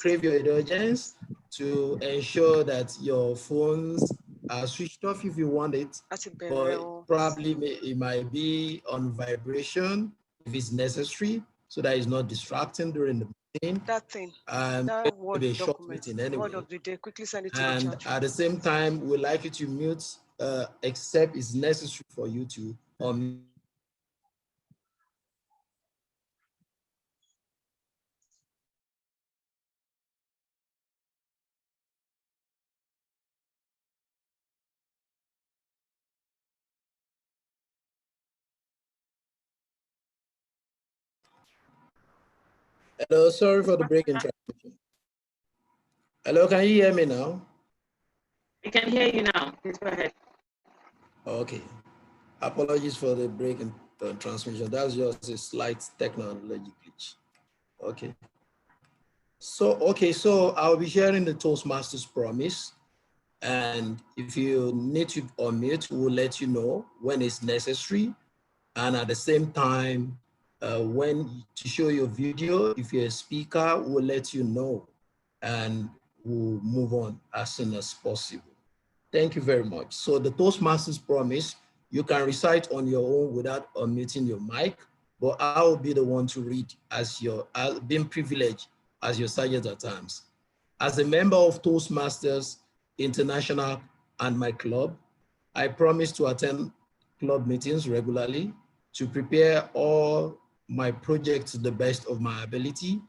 crave your indulgence to ensure that your phones are switched off if you want it, but probably it might be on vibration if it's necessary, so that it's not distracting during the meeting. And maybe a short meeting anyway. Quickly send it to and the chat. at the same time, we'd like you to mute except it's necessary for you to unmute. Hello, sorry for the break in transmission. Hello, can you hear me now? I can hear you now. Please go ahead. Okay. Apologies for the break in transmission. That's just a slight technology glitch. Okay. So I'll be sharing the Toastmasters promise. And if you need to unmute, we'll let you know when it's necessary. And at the same time, when to show your video, if you're a speaker, we'll let you know and we'll move on as soon as possible. Thank you very much. So the Toastmasters promise, you can recite on your own without unmuting your mic, but I will be the one to read as I've been privileged as your sergeant at times. As a member of Toastmasters International and my club, I promise to attend club meetings regularly, to prepare all my projects to the best of my ability,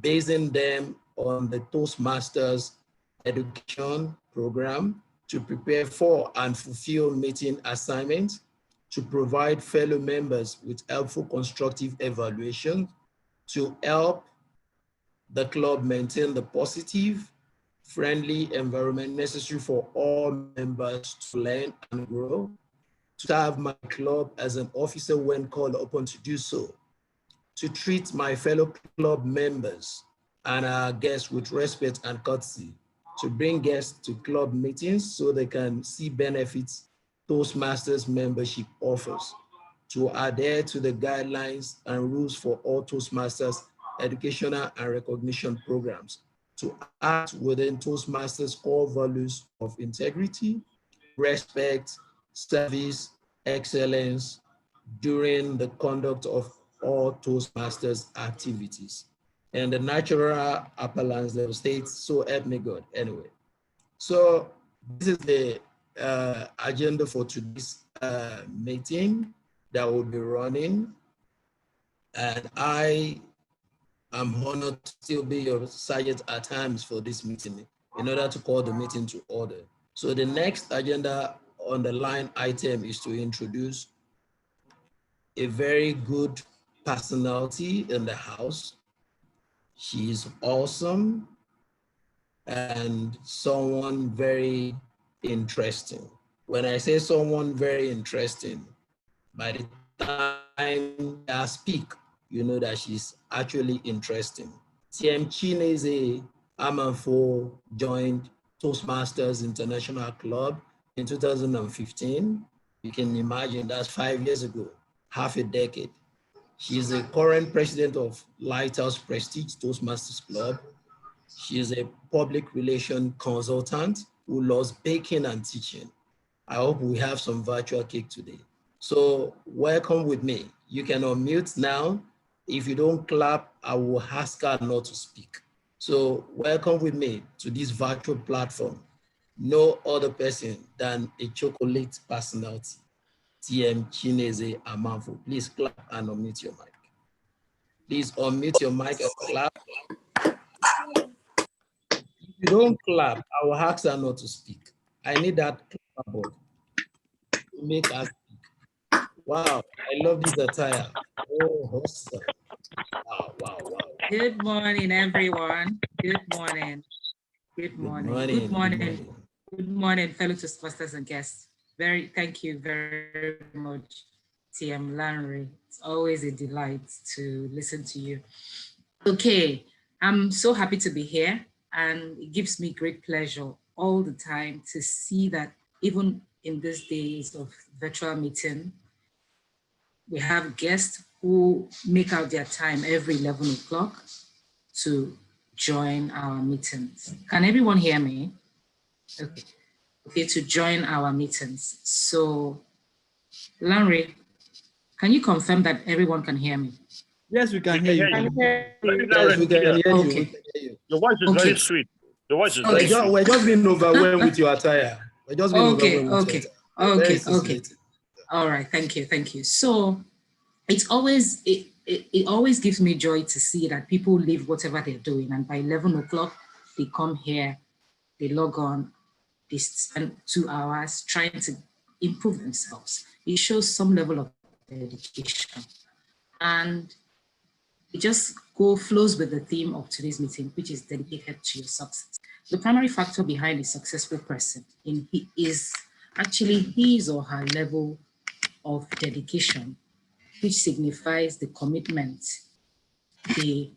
basing them on the Toastmasters education program, to prepare for and fulfill meeting assignments, to provide fellow members with helpful constructive evaluation, to help the club maintain the positive, friendly environment necessary for all members to learn and grow, to serve my club as an officer when called upon to do so, to treat my fellow club members and our guests with respect and courtesy, to bring guests to club meetings so they can see benefits Toastmasters membership offers, to adhere to the guidelines and rules for all Toastmasters educational and recognition programs, to act within Toastmasters core values of integrity, respect, service, excellence during the conduct of all Toastmasters activities. And the natural appellants level states, so help me God. Anyway, so this is the agenda for today's meeting that will be running. And I am honored to still be your sergeant at times for this meeting in order to call the meeting to order. So the next agenda on the line item is to introduce a very good personality in the house. She's awesome and someone very interesting. When I say someone very interesting, by the time I speak, you know that she's actually interesting. TM Chineze Amanfo joined Toastmasters International Club in 2015. You can imagine that's 5 years ago, half a decade. She is the current president of Lighthouse Prestige Toastmasters Club. She is a public relation consultant who loves baking and teaching. I hope we have some virtual cake today. So welcome with me. You can unmute now. If you don't clap, I will ask her not to speak. So welcome with me to this virtual platform. No other person than a chocolate personality, TM Chineze Amanfo. Please clap and unmute your mic. Please unmute your mic and clap. If you don't clap, I will ask her not to speak. I need that clapboard to make us speak. Wow, I love this attire. Oh, awesome. Wow, wow, wow. Good morning, everyone. Good morning. Good morning. Good morning. Good morning, fellow Toastmasters and guests. Thank you very much, TM Lanry. It's always a delight to listen to you. Okay, I'm so happy to be here, and it gives me great pleasure all the time to see that even in these days of virtual meeting, we have guests who make out their time every 11 o'clock to join our meetings. Can everyone hear me? Okay. Okay, to join our meetings. So, Larry, can you confirm that everyone can hear me? Yes, we can hear you. Yes, we can hear you. Okay. We can hear you. Your voice is very sweet. Your voice is very sweet. We're just being overwhelmed with your attire. We're just being overwhelmed with your attire. Okay. All right, thank you. So it's always, it always gives me joy to see that people leave whatever they're doing, and by 11 o'clock, they come here, they log on, they spend 2 hours trying to improve themselves. It shows some level of dedication. And it just flows with the theme of today's meeting, which is dedicated to your success. The primary factor behind a successful person is actually his or her level of dedication, which signifies the commitment they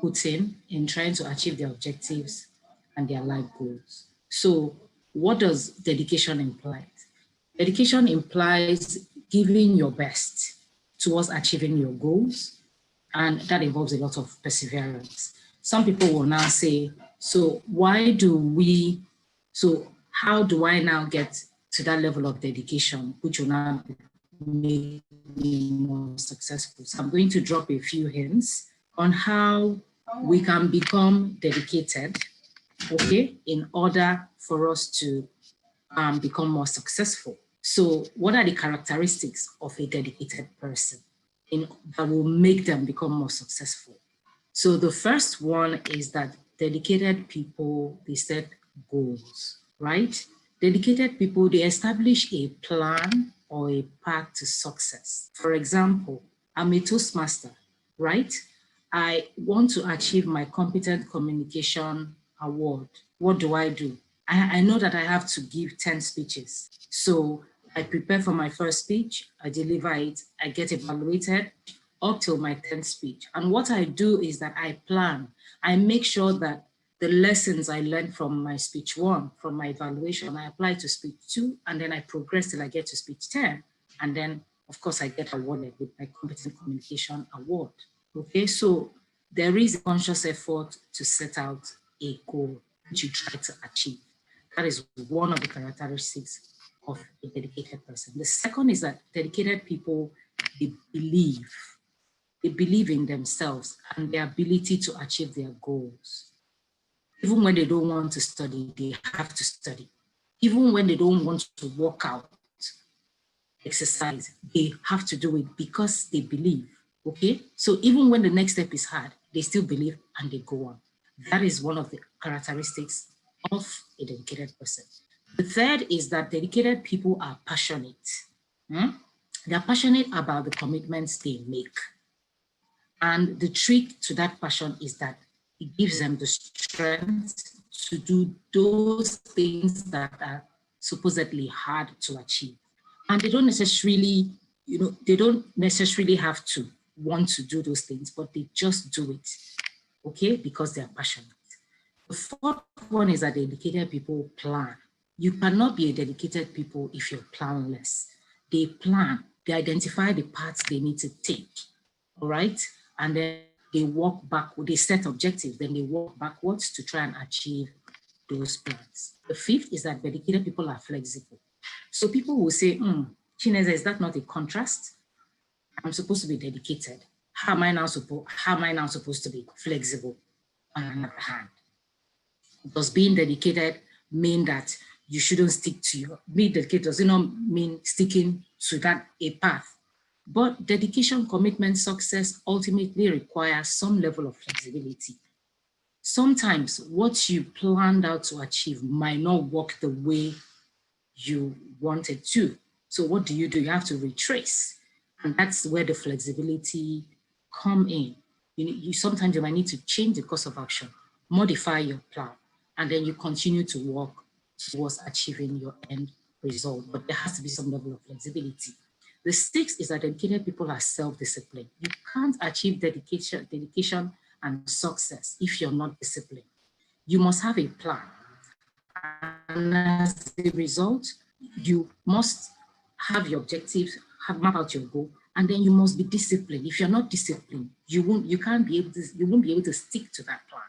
put in trying to achieve their objectives and their life goals. So what does dedication imply? Dedication implies giving your best towards achieving your goals, and that involves a lot of perseverance. Some people will now say, so how do I now get to that level of dedication, which will now make me more successful? So I'm going to drop a few hints on how we can become dedicated, okay, in order for us to become more successful. So what are the characteristics of a dedicated person that will make them become more successful? So the first one is that dedicated people, they set goals, right? Dedicated people, they establish a plan or a path to success. For example, I'm a Toastmaster, right? I want to achieve my competent communication award. What do? I know that I have to give 10 speeches. So I prepare for my first speech, I deliver it, I get evaluated up till my 10th speech. And what I do is that I plan. I make sure that the lessons I learned from my speech 1, from my evaluation, I apply to speech 2, and then I progress till I get to speech 10. And then, of course, I get awarded with my competent communication award. Okay, so there is a conscious effort to set out a goal which you try to achieve. That is one of the characteristics of a dedicated person. The second is that dedicated people, they believe in themselves and their ability to achieve their goals. Even when they don't want to study, they have to study. Even when they don't want to work out, exercise, they have to do it because they believe, okay? So even when the next step is hard, they still believe and they go on. That is one of the characteristics of a dedicated person. The third is that dedicated people are passionate. They're passionate about the commitments they make. And the trick to that passion is that it gives them the strength to do those things that are supposedly hard to achieve. And they don't necessarily, they don't necessarily have to want to do those things, but they just do it, okay, because they're passionate. The fourth one is that dedicated people plan. You cannot be a dedicated people if you're planless. They plan, they identify the paths they need to take, all right? And then they walk backward, they set objectives, then they walk backwards to try and achieve those plans. The fifth is that dedicated people are flexible. So people will say, Chinese, is that not a contrast? I'm supposed to be dedicated. How am I now supposed to be flexible? On the other hand, does being dedicated mean that you shouldn't stick to being dedicated? Does it not mean sticking to a path? But dedication, commitment, success ultimately requires some level of flexibility. Sometimes what you planned out to achieve might not work the way you wanted to. So what do? You have to retrace. And that's where the flexibility come in. Sometimes you might need to change the course of action, modify your plan, and then you continue to work towards achieving your end result. But there has to be some level of flexibility. The sixth is that dedicated people are self-disciplined. You can't achieve dedication and success if you're not disciplined. You must have a plan. And as a result, you must have your objectives, map out your goal, and then you must be disciplined. If you're not disciplined, you won't be able to stick to that plan.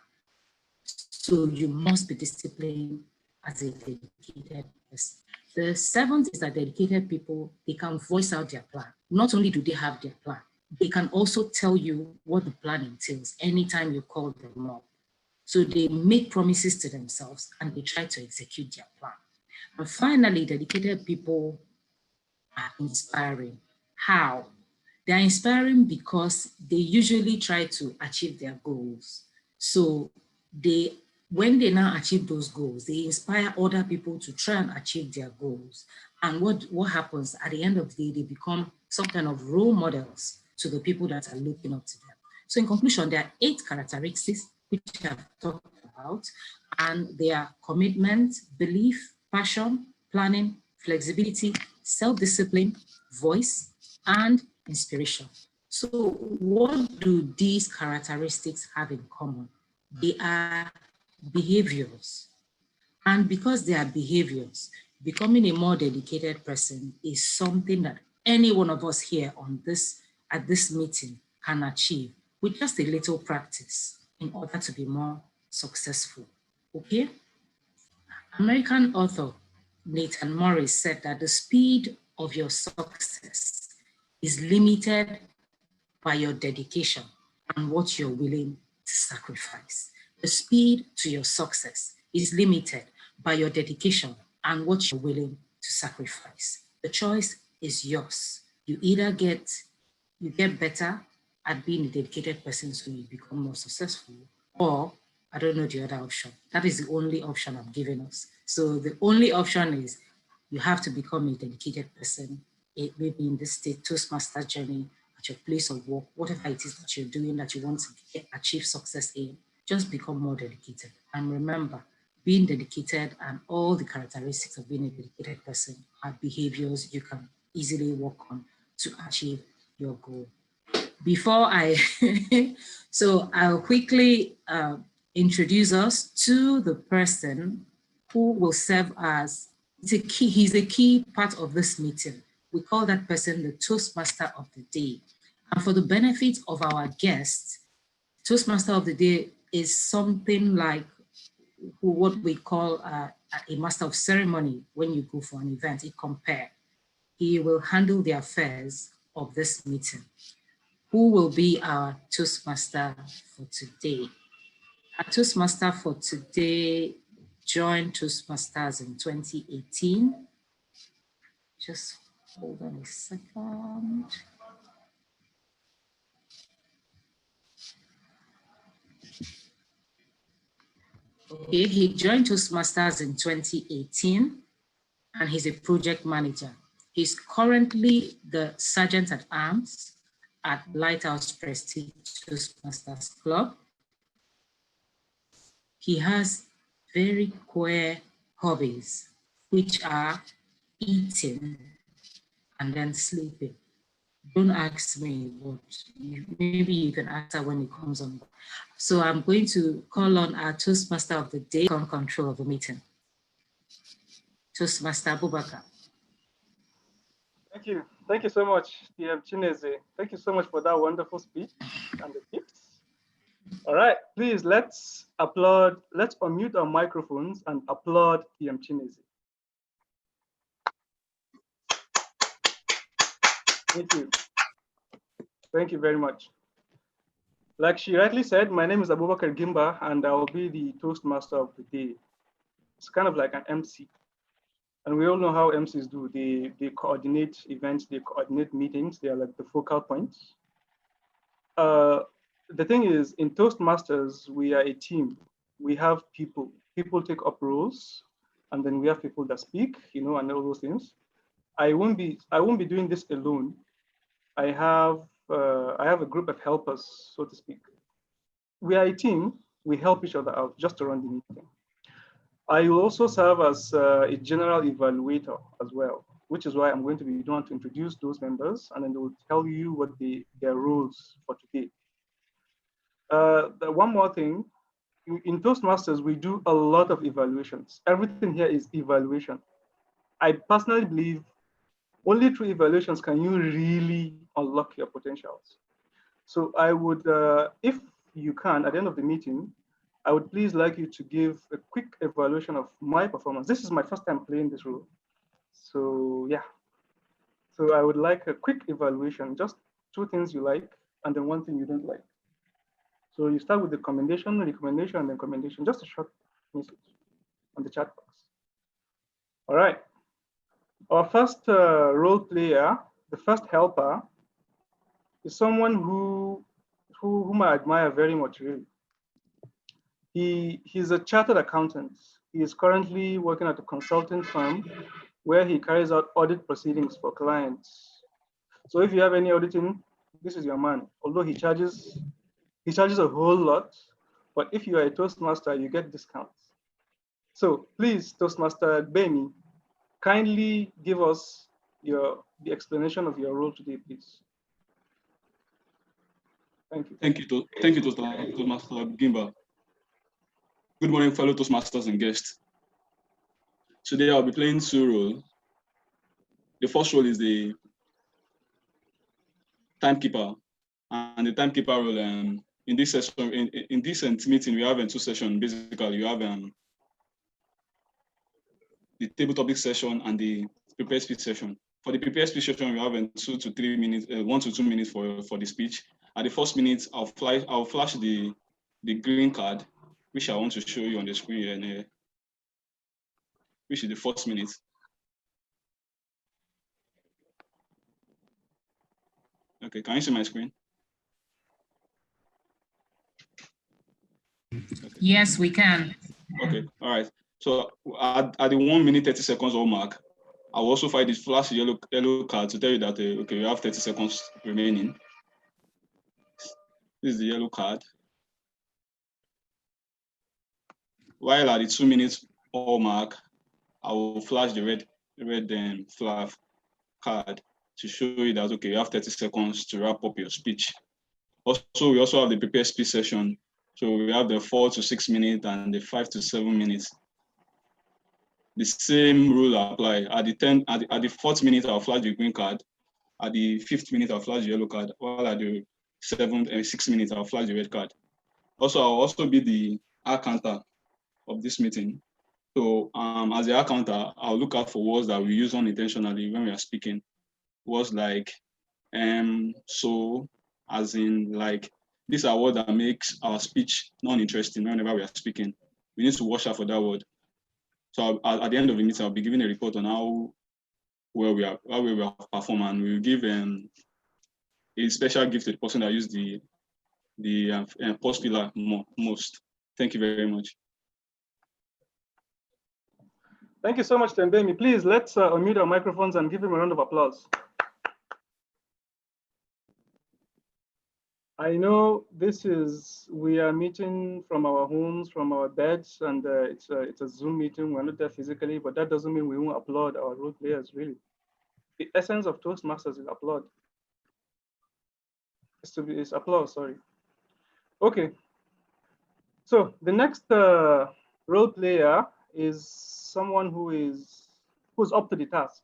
So you must be disciplined as a dedicated person. The seventh is that dedicated people, they can voice out their plan. Not only do they have their plan, they can also tell you what the plan entails anytime you call them up. So they make promises to themselves and they try to execute their plan. And finally, dedicated people are inspiring. How? They're inspiring because they usually try to achieve their goals. So when they now achieve those goals, they inspire other people to try and achieve their goals. And what happens at the end of the day, they become some kind of role models to the people that are looking up to them. So in conclusion, there are 8 characteristics which I've talked about, and they are commitment, belief, passion, planning, flexibility, self-discipline, voice, and inspiration. So what do these characteristics have in common? They are behaviors. And because they are behaviors, becoming a more dedicated person is something that any one of us here at this meeting can achieve with just a little practice in order to be more successful. Okay? American author Nathan Morris said that the speed of your success is limited by your dedication and what you're willing to sacrifice. The speed to your success is limited by your dedication and what you're willing to sacrifice. The choice is yours. You either get better at being a dedicated person so you become more successful, or I don't know the other option. That is the only option I'm giving us. So the only option is you have to become a dedicated person, maybe in this state Toastmasters journey, at your place of work, whatever it is that you're doing that you want to achieve success in, just become more dedicated. And remember, being dedicated and all the characteristics of being a dedicated person are behaviors you can easily work on to achieve your goal. Before so I'll quickly introduce us to the person who will serve as, he's a key part of this meeting. We call that person the Toastmaster of the Day. And for the benefit of our guests, Toastmaster of the Day is something like what we call a master of ceremony when you go for an event, a compere. He will handle the affairs of this meeting. Who will be our Toastmaster for today? Our Toastmaster for today joined Toastmasters in 2018. Just hold on a second. Okay, he joined Toastmasters in 2018 and he's a project manager. He's currently the Sergeant at Arms at Lighthouse Prestige Toastmasters Club. He has very queer hobbies, which are eating and then sleeping. Don't ask me, but maybe you can answer when it comes on. So I'm going to call on our Toastmaster of the Day on control of the meeting. Toastmaster Abubakar. Thank you. Thank you so much, TM Chineze. Thank you so much for that wonderful speech and the gifts. All right, please, let's applaud. Let's unmute our microphones and applaud TM Chineze. Thank you. Thank you very much. Like she rightly said, my name is Abubakar Gimba, and I will be the Toastmaster of the day. It's kind of like an MC. And we all know how MCs do. They coordinate events, they coordinate meetings. They are like the focal points. The thing is, in Toastmasters, we are a team. We have people. People take up roles, and then we have people that speak, and all those things. I won't be doing this alone. I have a group of helpers, so to speak. We are a team. We help each other out just to run the meeting. I will also serve as a general evaluator as well, which is why I'm going to be the one to introduce those members, and then they will tell you what their roles for today. One more thing, in Toastmasters, we do a lot of evaluations. Everything here is evaluation. I personally believe only through evaluations can you really unlock your potentials. So I would, if you can, at the end of the meeting, I would please like you to give a quick evaluation of my performance. This is my first time playing this role. So yeah. So I would like a quick evaluation, just 2 things you like, and then 1 thing you don't like. So you start with the recommendation, and then commendation, just a short message on the chat box. All right. Our first role player, the first helper, is someone whom I admire very much, really. He's a chartered accountant. He is currently working at a consulting firm where he carries out audit proceedings for clients. So if you have any auditing, this is your man. Although he charges a whole lot, but if you are a Toastmaster, you get discounts. So please, Toastmaster Bemi, kindly give us the explanation of your role today, please. Thank you. Thank you, Toastmaster Gimba. Good morning, fellow Toastmasters and guests. Today I'll be playing 2 roles. The first role is the timekeeper, and the timekeeper role. In this session, in this meeting, we have 2 sessions. Basically, you have the table topic session and the prepared speech session. For the prepared speech session, we have 2 to 3 minutes, 1 to 2 minutes for the speech. At the first minute, I'll flash the green card, which I want to show you on the screen, and which is the first minute. Okay, can you see my screen? Okay. Yes, we can. Okay, all right. So at the 1 minute 30 seconds or mark, I will also find this flash yellow card to tell you that okay, you have 30 seconds remaining. This is the yellow card. While at the 2 minutes or mark, I will flash the red flag card to show you that okay, you have 30 seconds to wrap up your speech. Also, we also have the prepared speech session. So we have the 4 to 6 minutes and the 5 to 7 minutes. The same rule apply. At the 4th minute, I'll flash the green card. At the 5th minute, I'll flash the yellow card. While at the 7th and 6th minute, I'll flash the red card. Also, I'll also be the accountant of this meeting. So as the accountant, I'll look out for words that we use unintentionally when we are speaking. Words like so, as in like, these are words that makes our speech non-interesting whenever we are speaking. We need to watch out for that word. So at the end of the meeting, I'll be giving a report on how well we have performed, and we'll give a special gift to the person that used the post pillar most. Thank you very much. Thank you so much, Tembemi. Please, let's unmute our microphones and give him a round of applause. I know we are meeting from our homes, from our beds, and it's a Zoom meeting. We're not there physically, but that doesn't mean we won't applaud our role players, really. The essence of Toastmasters is applaud. It's applause, sorry. Okay. So the next role player is someone who's up to the task.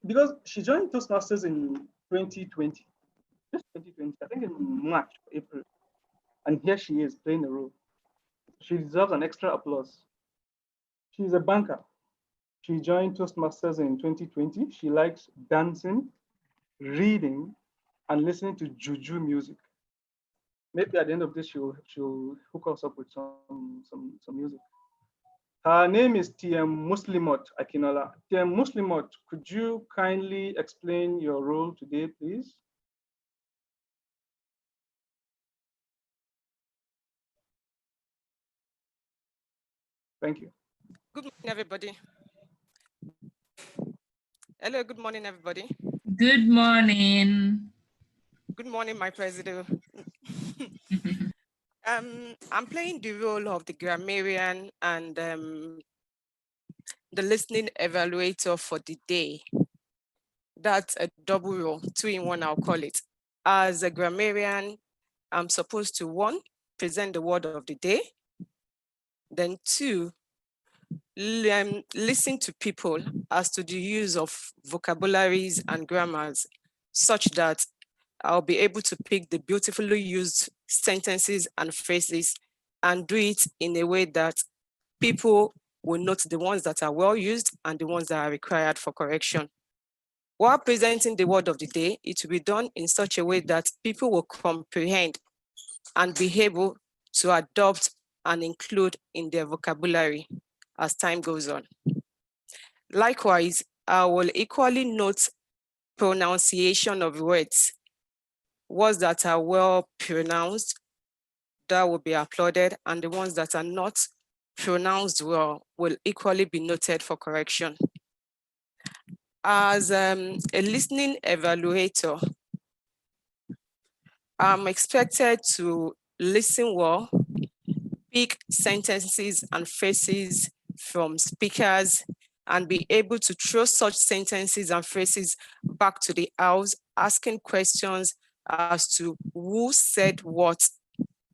Because she joined Toastmasters in 2020, just 2020, I think in March, April, and here she is playing a role. She deserves an extra applause. She's a banker. She joined Toastmasters in 2020. She likes dancing, reading, and listening to juju music. Maybe at the end of this, she'll hook us up with some music. Her name is TM Muslimot Akinola. TM Muslimot, could you kindly explain your role today, please? Thank you. Good morning, everybody. Hello, good morning, everybody. Good morning. Good morning, my president. I'm playing the role of the grammarian and the listening evaluator for the day. That's a double role, 2-in-1, I'll call it. As a grammarian, I'm supposed to 1, present the word of the day, then 2, listen to people as to the use of vocabularies and grammars, such that I'll be able to pick the beautifully used sentences and phrases and do it in a way that people will note the ones that are well used and the ones that are required for correction. While presenting the word of the day, it will be done in such a way that people will comprehend and be able to adopt and include in their vocabulary as time goes on. Likewise, I will equally note pronunciation of words that are well pronounced, that will be applauded, and the ones that are not pronounced well will equally be noted for correction. As a listening evaluator, I'm expected to listen well, pick sentences and phrases from speakers, and be able to throw such sentences and phrases back to the house, asking questions as to who said what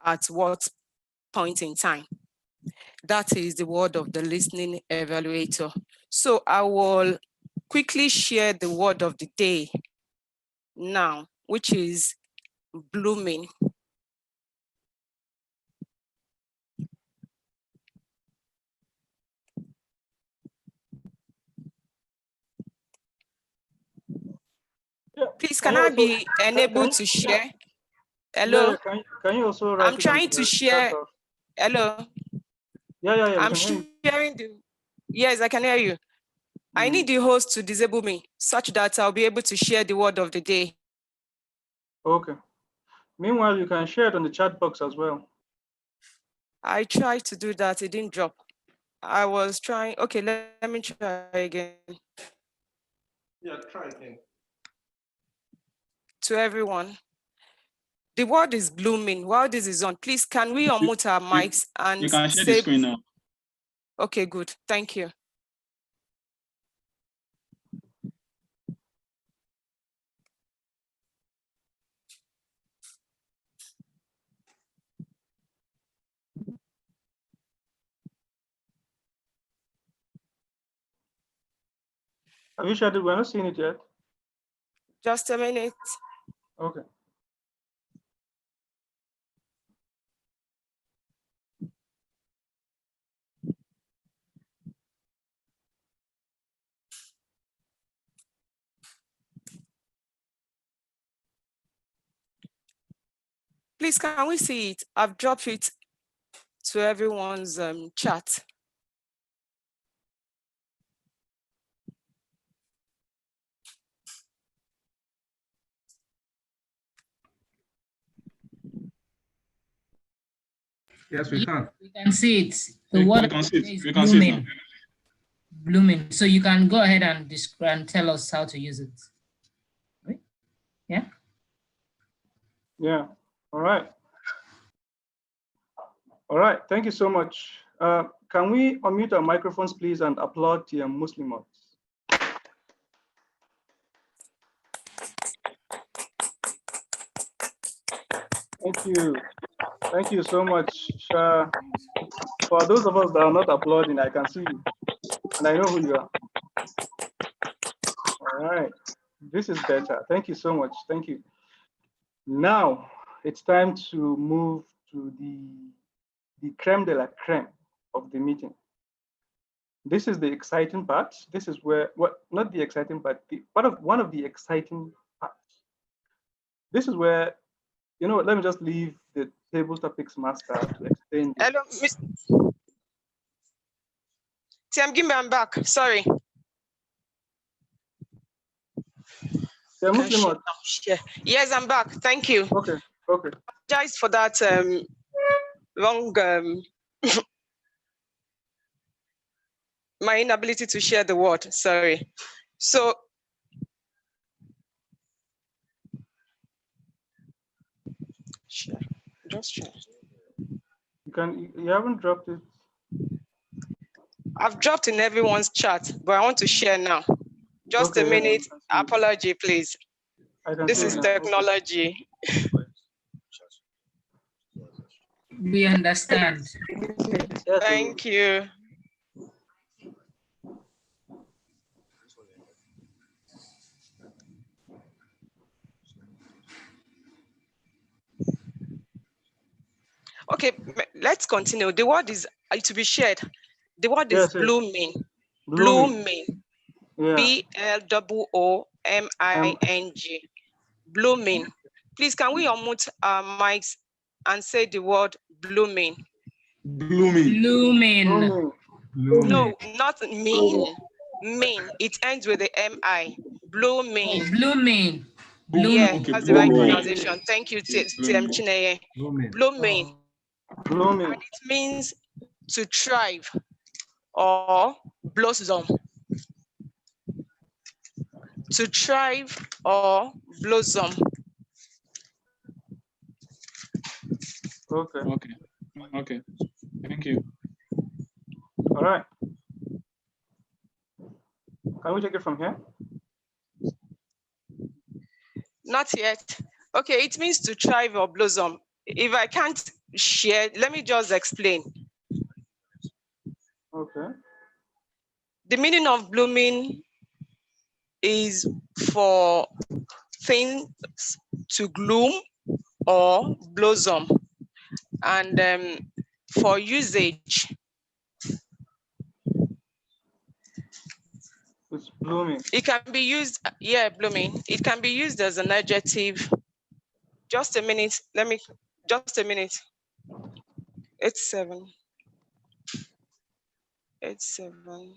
at what point in time. That is the word of the listening evaluator. So I will quickly share the word of the day now, which is blooming. Yeah. Please, can I be enabled to share? Hello? Yeah, can you also write I'm trying to share. Hello? Yeah. I'm sharing the, yes, I can hear you. I need the host to disable me such that I'll be able to share the word of the day. Okay. Meanwhile, you can share it on the chat box as well. I tried to do that, it didn't drop. I was trying, okay, let me try again. Yeah, try again. To everyone. The word is blooming. While this is on, please, can we unmute our mics and you can share the screen now. Okay, good. Thank you. Have you shared it? We're not seeing it yet. Just a minute. Okay. Please, can we see it? I've dropped it to everyone's chat. Yes, we can. We can see it. The We word can see it. is We can see it now. blooming. Blooming. So you can go ahead and describe and tell us how to use it. Right? Yeah. Yeah. All right. All right. Thank you so much. Can we unmute our microphones, please, and applaud the Muslims? Thank you. Thank you so much. For those of us that are not applauding, I can see you, and I know who you are. All right. This is better. Thank you so much. Thank you. Now, it's time to move to the creme de la creme of the meeting. This is the exciting part. This is where, not the exciting part, one of the exciting parts. This is where, you know what, let me just leave the table topics master to explain. Hello, Miss Tim, give me, I'm back. Sorry. Yeah, Muslim. Yes, I'm back. Thank you. Okay. Okay. Apologize for that wrong my inability to share the word. Sorry. So just share. You haven't dropped it. I've dropped in everyone's chat, but I want to share now. Just a minute. Apology, please. This is technology. We understand. Thank you. Okay, let's continue. The word is to be shared. The word is blooming. Blooming. Yeah. B-L-O-O-M-I-N-G. Blooming. Please, can we unmute our mics and say the word blooming? Blooming. Blooming. No, not mean. Mean. It ends with the M-I. Blooming. Oh, blooming. Yeah, Okay, that's the right blooming. pronunciation. Thank you, TM Chineye. Blooming. Blooming. And it means to thrive or blossom. To thrive or blossom. Okay. Okay. Okay. Thank you. All right. Can we take it from here? Not yet. Okay, it means to thrive or blossom. If I can't share, let me just explain. Okay. The meaning of blooming is for things to bloom or blossom. And for usage, It's blooming. it can be used, yeah, blooming. It can be used as an adjective. Just a minute, just a minute. 87. 87.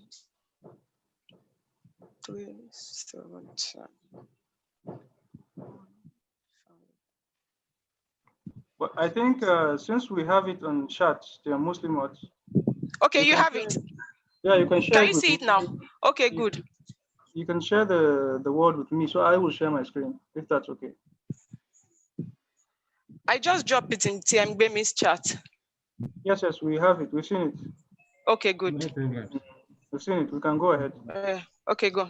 3, 7, 10. But I think since we have it on chat, they are mostly mods. Okay, you have it. Yeah, you can share. Can you see it now? Okay, good. You can share the word with me, so I will share my screen if that's okay. I just dropped it in TMBM's chat. Yes, we have it. We've seen it. Okay, good. No problem. We've seen it. We can go ahead. Okay, go.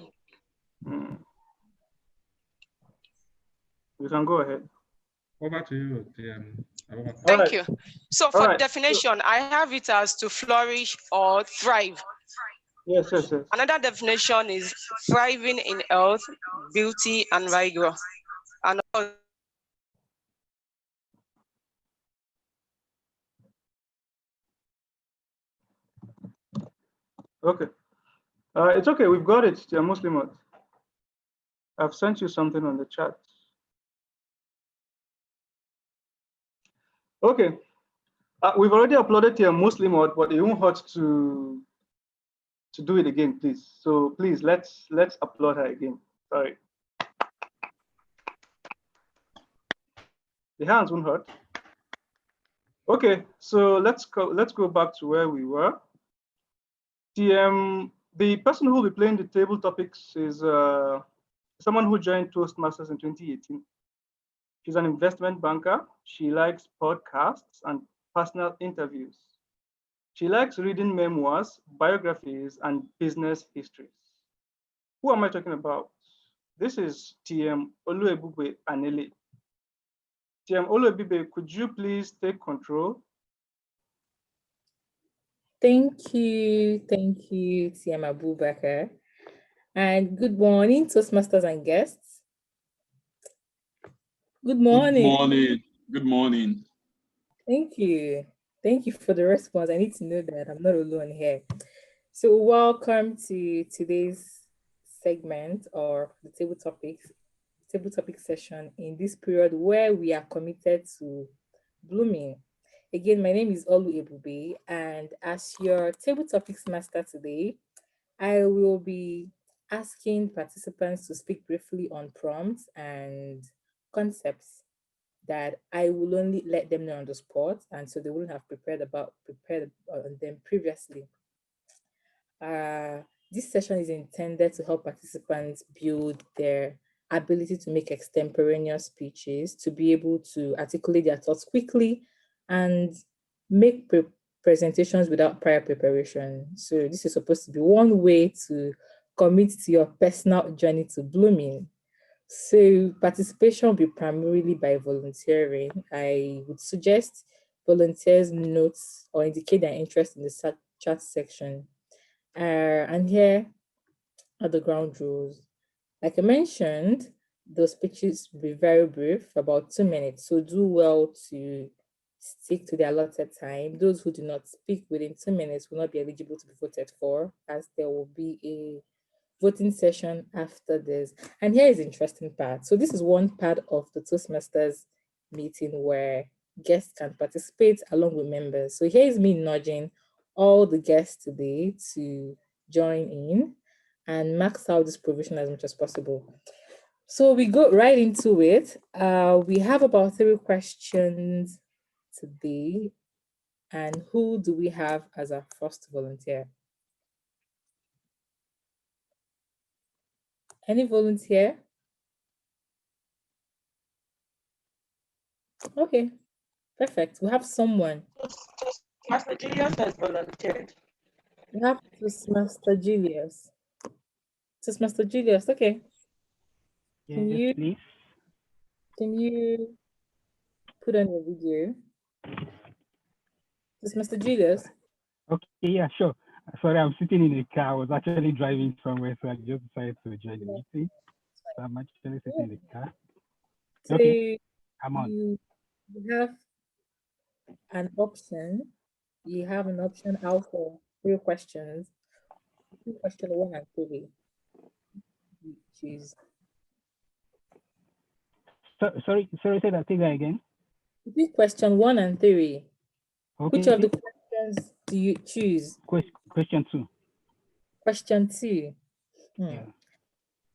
We can go ahead. Over to you, TM. Thank you. So for the definition, I have it as to flourish or thrive. Yes. Another definition is thriving in health, beauty, and vigor. And okay. It's okay. We've got it. You're Muslim. I've sent you something on the chat. Okay. We've already uploaded to your Muslim mod, but it won't hurt to do it again, please. So please let's upload her again. Sorry. The hands won't hurt. Okay, so let's go back to where we were. The person who will be playing the table topics is someone who joined Toastmasters in 2018. She's an investment banker. She likes podcasts and personal interviews. She likes reading memoirs, biographies, and business histories. Who am I talking about? This is TM Oluebube Anele. TM Oluebube, could you please take control? Thank you, TM Abubakar. And good morning, Toastmasters and guests. Good morning. Good morning. Thank you for the response. I need to know that I'm not alone here. So welcome to today's segment or the table topic session in this period where we are committed to blooming. Again, my name is Olu Ebube, and as your table topics master today, I will be asking participants to speak briefly on prompts and concepts that I will only let them know on the spot, and so they wouldn't have prepared on them previously. This session is intended to help participants build their ability to make extemporaneous speeches, to be able to articulate their thoughts quickly and make presentations without prior preparation. So this is supposed to be one way to commit to your personal journey to blooming. So participation will be primarily by volunteering. I would suggest volunteers notes or indicate their interest in the chat section. And here are the ground rules. Like I mentioned, those speeches will be very brief, about 2 minutes. So do well to stick to the allotted time. Those who do not speak within 2 minutes will not be eligible to be voted for, as there will be a voting session after this. And here is the interesting part. So this is one part of the Toastmasters meeting where guests can participate along with members. So here is me nudging all the guests today to join in and max out this provision as much as possible. So we go right into it. We have about 3 questions today. And who do we have as our first volunteer? Any volunteer? Okay, perfect. We have someone. Master Julius has volunteered. We have Toastmaster Julius. Toastmaster Julius, okay. Yes, please. Can you put on your video? Toastmaster Julius? Okay, yeah, sure. Sorry, I'm sitting in the car. I was actually driving somewhere, so I just decided to join the meeting. So I'm actually sitting in the car. So okay, I'm on. You have an option. You have an option out for 3 questions. Question 1 and 3. You choose. Sorry, say that again. Question 1 and 3. Okay. Which of the questions do you choose? Question 2. Question 2. Yeah.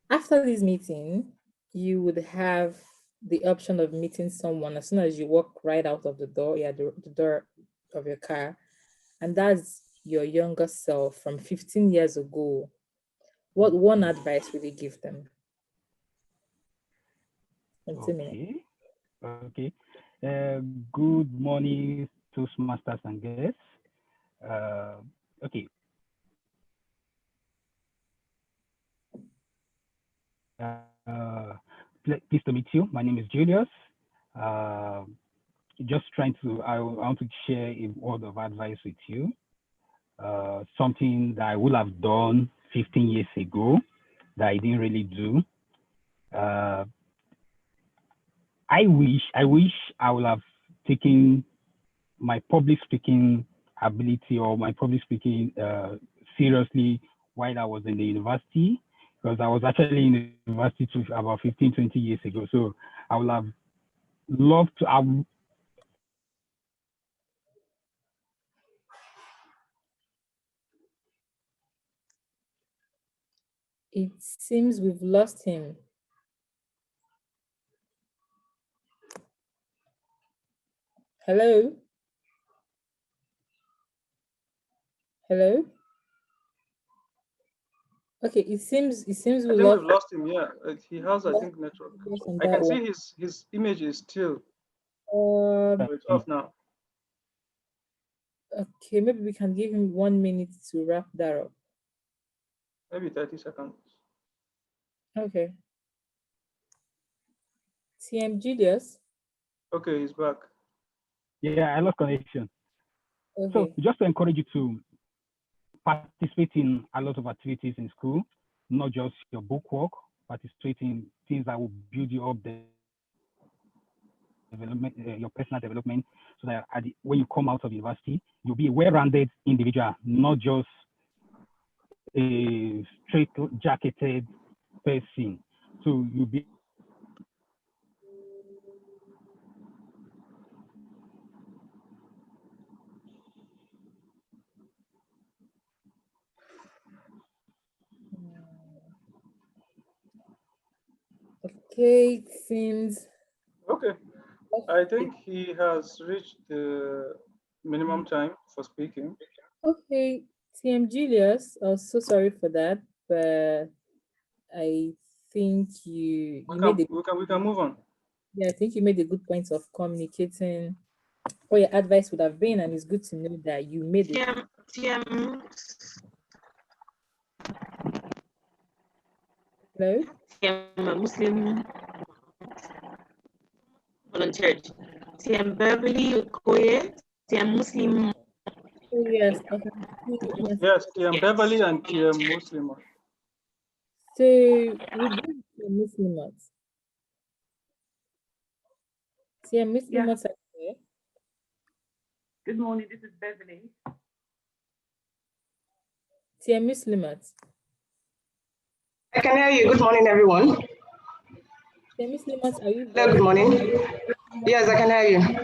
After this meeting, you would have the option of meeting someone as soon as you walk right out of the door, the door of your car, and that's your younger self from 15 years ago. What one advice would you give them? Okay. Good morning, Toastmasters and guests. Okay. Pleased to meet you. My name is Julius. I want to share a word of advice with you. Something that I would have done 15 years ago that I didn't really do. I wish I would have taken my public speaking ability or my public speaking seriously while I was in the university, because I was actually in the university about 15, 20 years ago. So I would have loved to have. It seems we've lost him. Hello? Hello? Okay, it seems we've lost him. Yeah, he has, I think, network. I can see his image is still. It's off now. Okay, maybe we can give him 1 minute to wrap that up. Maybe 30 seconds. Okay. TM Julius? Okay, he's back. Yeah, I lost connection. Okay. So just to encourage you to participate in a lot of activities in school, not just your book work, participate in things that will build you up, development, your personal development, so that when you come out of university, you'll be a well-rounded individual, not just a straight-jacketed person. So you'll be Okay, it seems. Okay, I think he has reached the minimum time for speaking. Okay, TM Julius, I'm so sorry for that, but I think we can move on. Yeah, I think you made a good point of communicating what your advice would have been, and it's good to know that you made it. Hello? Muslim volunteered. TM Beverly Okoye, TM Muslim. Oh, yes. Yes, TM Beverly and TM Muslim. So, we do Muslims. TM Muslims are here. Good morning, this is Beverly. TM Muslimat. I can hear you. Good morning, everyone. TM Muslimat, are you there? Hello, good morning. Yes, I can hear you.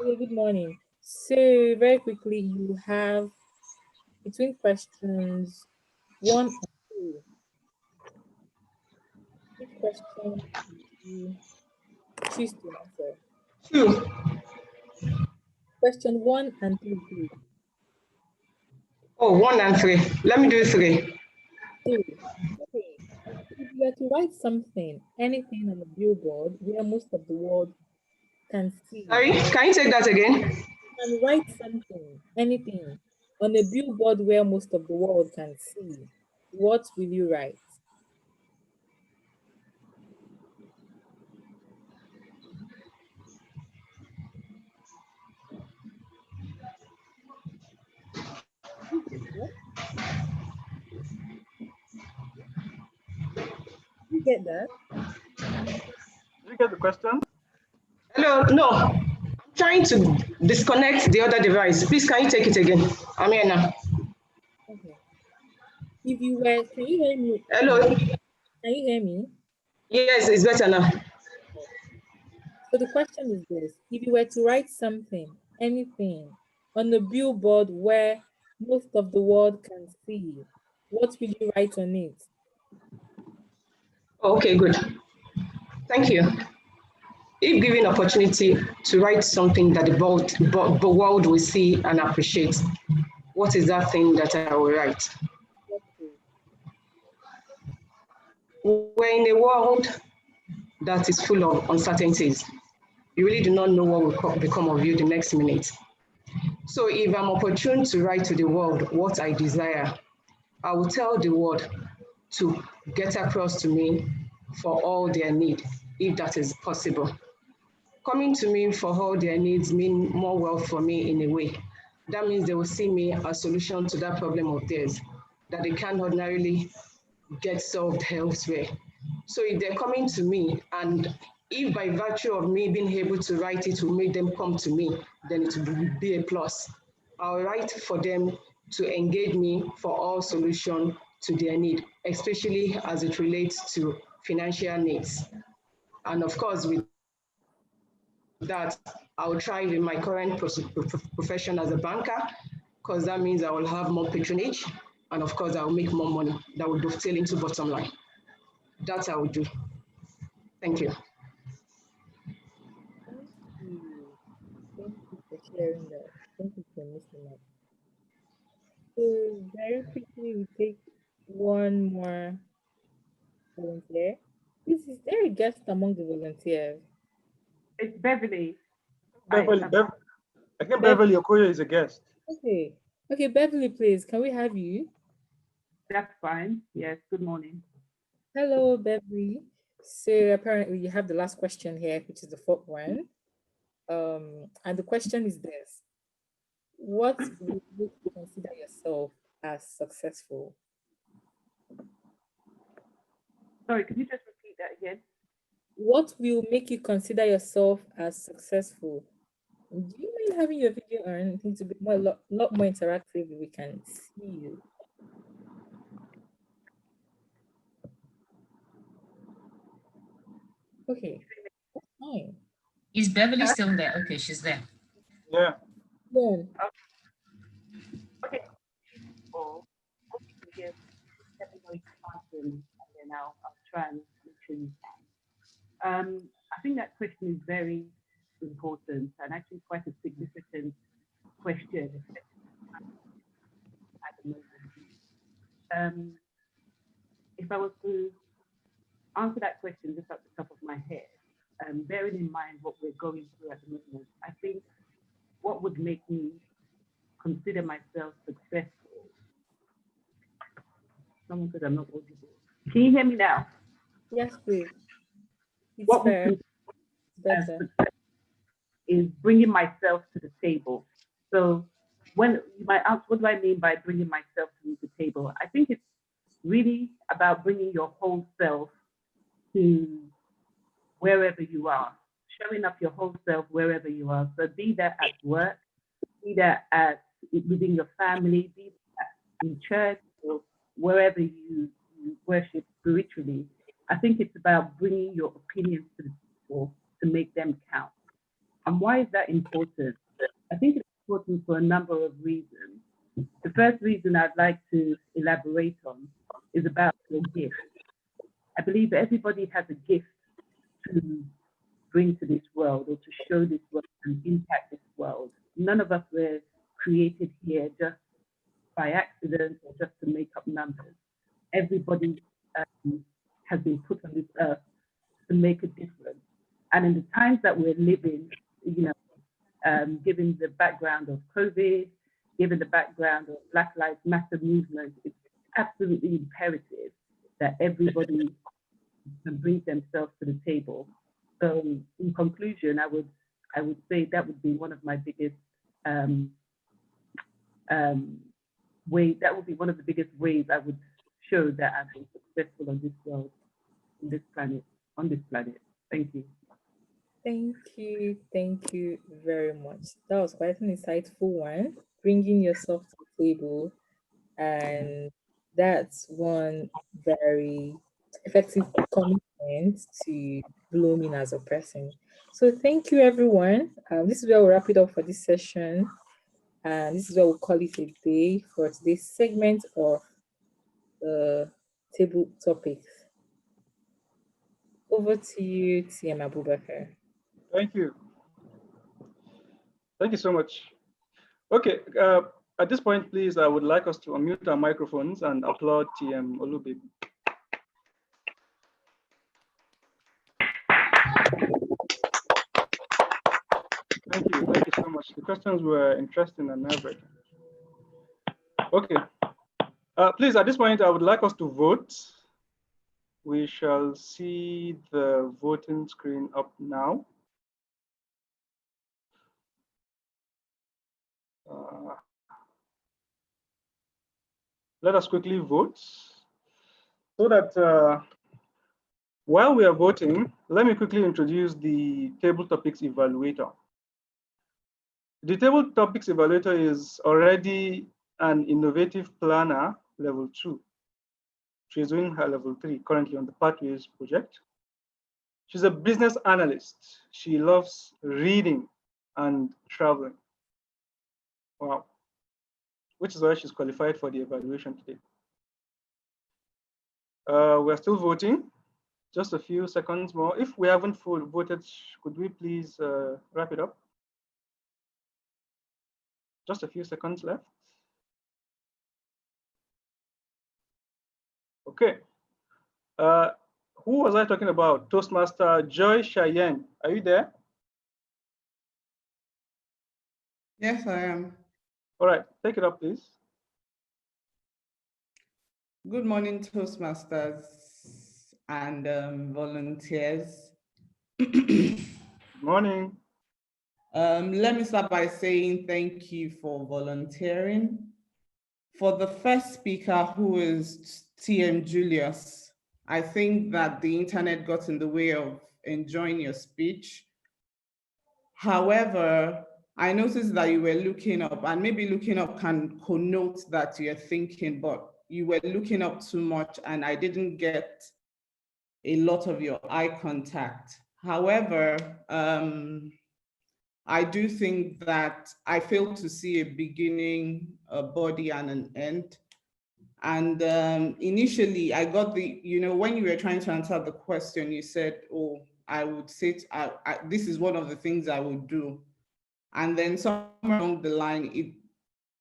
Okay, good morning. So very quickly, you have between questions 1 and 2. Which question you choose to answer? 2. Question 1 and 3, please. Oh, 1 and 3. Let me do 3. 3. Okay. If you were to write something, anything on a billboard where most of the world can see. Sorry, can you take that again? You can write something, anything, on a billboard where most of the world can see. What will you write? You get that? Did you get the question? Hello, no. I'm trying to disconnect the other device. Please, can you take it again? I'm here now. Okay. If you were, can you hear me? Hello. Can you hear me? Yes, it's better now. So the question is this: if you were to write something, anything, on a billboard where most of the world can see, what will you write on it? Okay, good. Thank you. If given opportunity to write something that the world will see and appreciate, what is that thing that I will write? We're in a world that is full of uncertainties. You really do not know what will become of you the next minute. So if I'm opportune to write to the world what I desire, I will tell the world to get across to me for all their need, if that is possible. Coming to me for all their needs mean more wealth for me in a way. That means they will see me as a solution to that problem of theirs that they can't ordinarily get solved elsewhere. So if they're coming to me, and if by virtue of me being able to write it will make them come to me, then it will be a plus. I'll write for them to engage me for all solutions to their need, especially as it relates to financial needs. And of course, with that, I'll thrive in my current profession as a banker, because that means I will have more patronage, and of course, I will make more money that will dovetail into bottom line. That I will do. Thank you. Thank you. Thank you for sharing that. Thank you for listening. So very quickly, we take one more volunteer. Is there a guest among the volunteers? It's Beverly. Beverly, I think Beverly Okoye is a guest. Okay. Okay, Beverly, please, can we have you? That's fine. Yes, good morning. Hello, Beverly. So apparently you have the last question here, which is the fourth one. And the question is this: what would you consider yourself as successful? Sorry, could you just repeat that again? What will make you consider yourself as successful? Do you mind having your video on? I think to be more, lot more interactive, we can see you. Okay, that's fine. Is Beverly still there? Okay, she's there. Yeah. Then. Okay. Oh, okay, yes. Let me know if you can't, and then I'll try and make sure you can. I think that question is very important and actually quite a significant question at the moment. If I was to answer that question just at the top of my head, bearing in mind what we're going through at the moment, I think what would make me consider myself successful. Someone said I'm not audible. Can you hear me now? Yes, please. What would better is bringing myself to the table. So when you might ask, what do I mean by bringing myself to the table? I think it's really about bringing your whole self to wherever you are, showing up your whole self wherever you are. So be that at work, be that within your family, be that in church or wherever you worship spiritually. I think it's about bringing your opinions to the people to make them count. And why is that important? I think it's important for a number of reasons. The first reason I'd like to elaborate on is about your gift. I believe everybody has a gift to bring to this world or to show this world and impact this world. None of us were created here just by accident or just to make up numbers. Everybody has been put on this earth to make a difference. And in the times that we're living, given the background of COVID, given the background of Black Lives Matter movement, it's absolutely imperative that everybody can bring themselves to the table. So in conclusion, I would say that would be one of my biggest one of the biggest ways I would show that I've been successful on this world, on this planet. Thank you. Thank you very much. That was quite an insightful one, bringing yourself to the table, and that's one very effective commitment to blooming as a person. So thank you, everyone. This is where we'll wrap it up for this session, and this is where we'll call it a day for today's segment of the table topics. Over to you, TM Abubakar. Thank you. Thank you so much. Okay, at this point, please, I would like us to unmute our microphones and applaud TM Olube. Thank you so much. The questions were interesting and nerve-wracking. Okay, please, at this point, I would like us to vote. We shall see the voting screen up now. Let us quickly vote so that while we are voting, let me quickly introduce the table topics evaluator. The table topics evaluator is already an innovative planner level 2. She's doing her level 3 currently on the Pathways project. She's a business analyst. She loves reading and traveling. Wow. Which is why she's qualified for the evaluation today. We're still voting. Just a few seconds more. If we haven't voted, could we please wrap it up? Just a few seconds left. Okay. Who was I talking about? Toastmaster Joy Cheyenne. Are you there? Yes, I am. All right, take it up, please. Good morning, Toastmasters and volunteers. Good morning. Let me start by saying thank you for volunteering. For the first speaker, who is TM Julius, I think that the internet got in the way of enjoying your speech. However, I noticed that you were looking up, and maybe looking up can connote that you're thinking, but you were looking up too much and I didn't get a lot of your eye contact. However, I do think that I failed to see a beginning, a body, and an end. And initially I got when you were trying to answer the question, you said, oh, I would say, this is one of the things I would do. And then somewhere along the line,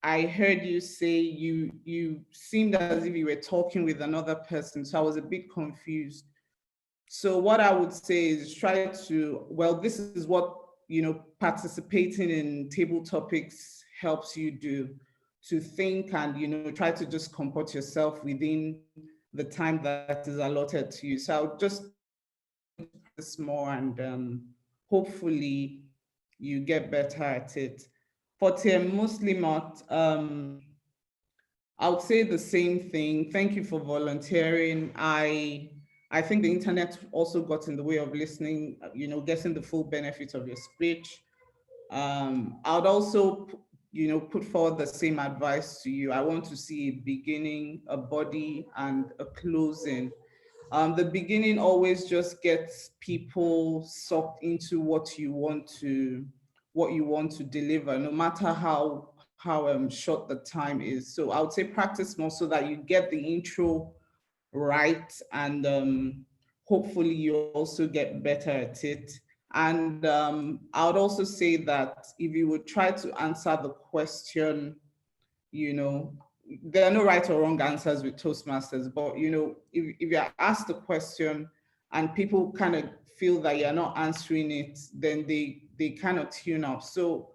I heard you say you seemed as if you were talking with another person. So I was a bit confused. So what I would say is try to, this is what, participating in table topics helps you do, to think and, try to just comport yourself within the time that is allotted to you. So I'll just this more and hopefully you get better at it. For TM Muslimat, I would say the same thing. Thank you for volunteering. I think the internet also got in the way of listening, getting the full benefit of your speech. I would also put forward the same advice to you. I want to see a beginning, a body, and a closing. The beginning always just gets people sucked into what you want to deliver, no matter how short the time is. So I would say practice more so that you get the intro right, and hopefully you also get better at it. And I would also say that if you would try to answer the question, there are no right or wrong answers with Toastmasters, but if you're asked the question and people kind of feel that you're not answering it, then they kind of tune out. So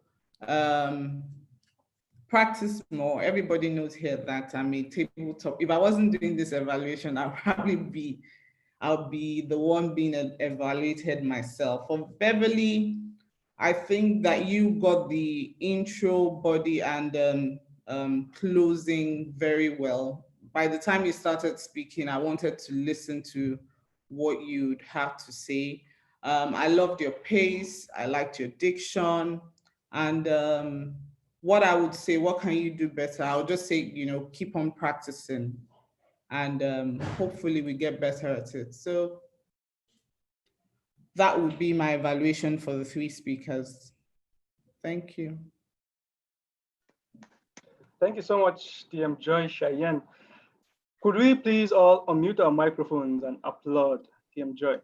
practice more. Everybody knows here that I'm a tabletop. If I wasn't doing this evaluation, I'll be the one being evaluated myself. For Beverly, I think that you got the intro, body, and closing very well. By the time you started speaking, I wanted to listen to what you'd have to say. I loved your pace. I liked your diction. And what I would say, what can you do better? I would just say, keep on practicing, and hopefully we get better at it. So that would be my evaluation for the 3 speakers. Thank you. Thank you so much, TM Joy, Cheyenne. Could we please all unmute our microphones and applaud TM Joy?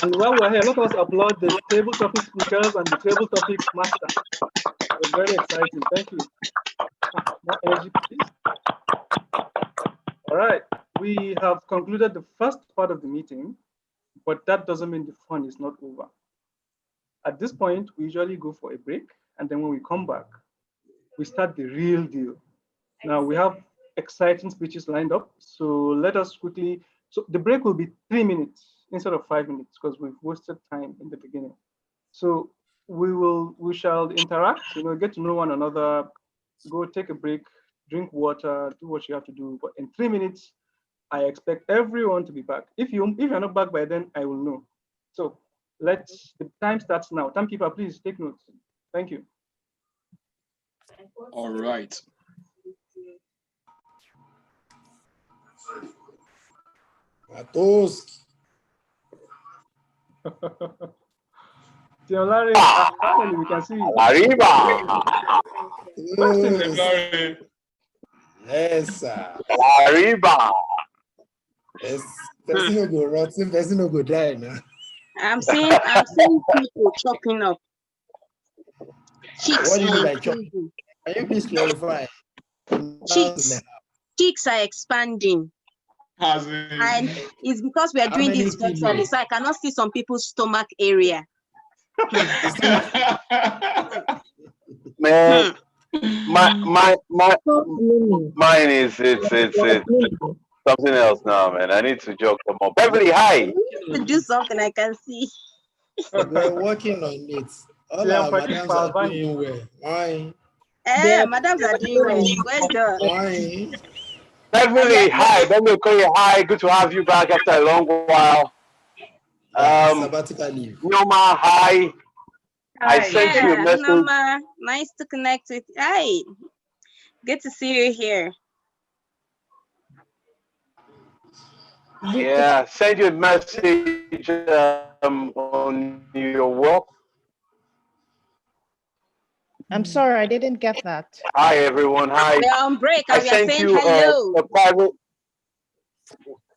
And while we're here, let us applaud the table topic speakers and the table topic master. It was very exciting. Thank you. More energy, please. All right, we have concluded the first part of the meeting, but that doesn't mean the fun is not over. At this point, we usually go for a break, and then when we come back, we start the real deal. Now we have exciting speeches lined up, so let us quickly, so the break will be 3 minutes instead of 5 minutes because we've wasted time in the beginning. So we shall interact, get to know one another, go take a break, drink water, do what you have to do. But in 3 minutes, I expect everyone to be back. If you're not back by then, I will know. So the time starts now. Timekeeper, please take notes. Thank you. All right. Larry, finally we can see you. Arriba! Yes, sir. Arriba! Yes, person no go rotten, person no go die now. I'm seeing people chopping up. Cheeks What do you are mean by chopping? expanding. Can you please clarify? Cheeks are expanding. And it's because we are doing this virtually, so I cannot see some people's stomach area. Man, mine is it's something else now, man. I need to joke some more. Beverly, hi. To do something I can see. We're working on it. All our madams are doing well. Why? Madams are doing well. Well done. Why? Beverly, hi. Beverly, hi. Good to have you back after a long while. Sabbatical leave. Noma, hi. I sent you a message. Noma, nice to connect with you. Hi. Good to see you here. Yeah, send you a message on your work. I'm sorry, I didn't get that. Hi, everyone. Hi. We're on break and we are sent saying you hello. a private.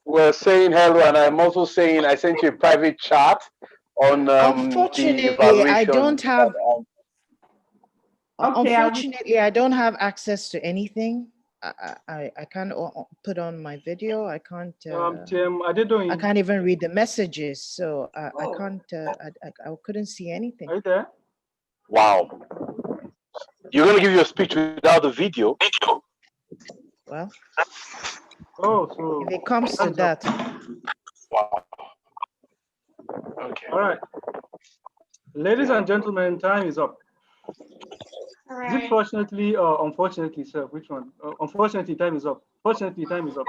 We're saying hello, and I'm also saying I sent you a private chat on Unfortunately, I don't have. Unfortunately, I don't have access to anything. I can't put on my video. I can't. I can't even read the messages, so I can't. I couldn't see anything. Are you there? Wow. You're gonna give your speech without the video? Well. So if it comes to that. Wow. Okay. All right. Ladies and gentlemen, time is up. Is it fortunately or unfortunately, sir? Which one? Unfortunately, time is up. Fortunately, time is up.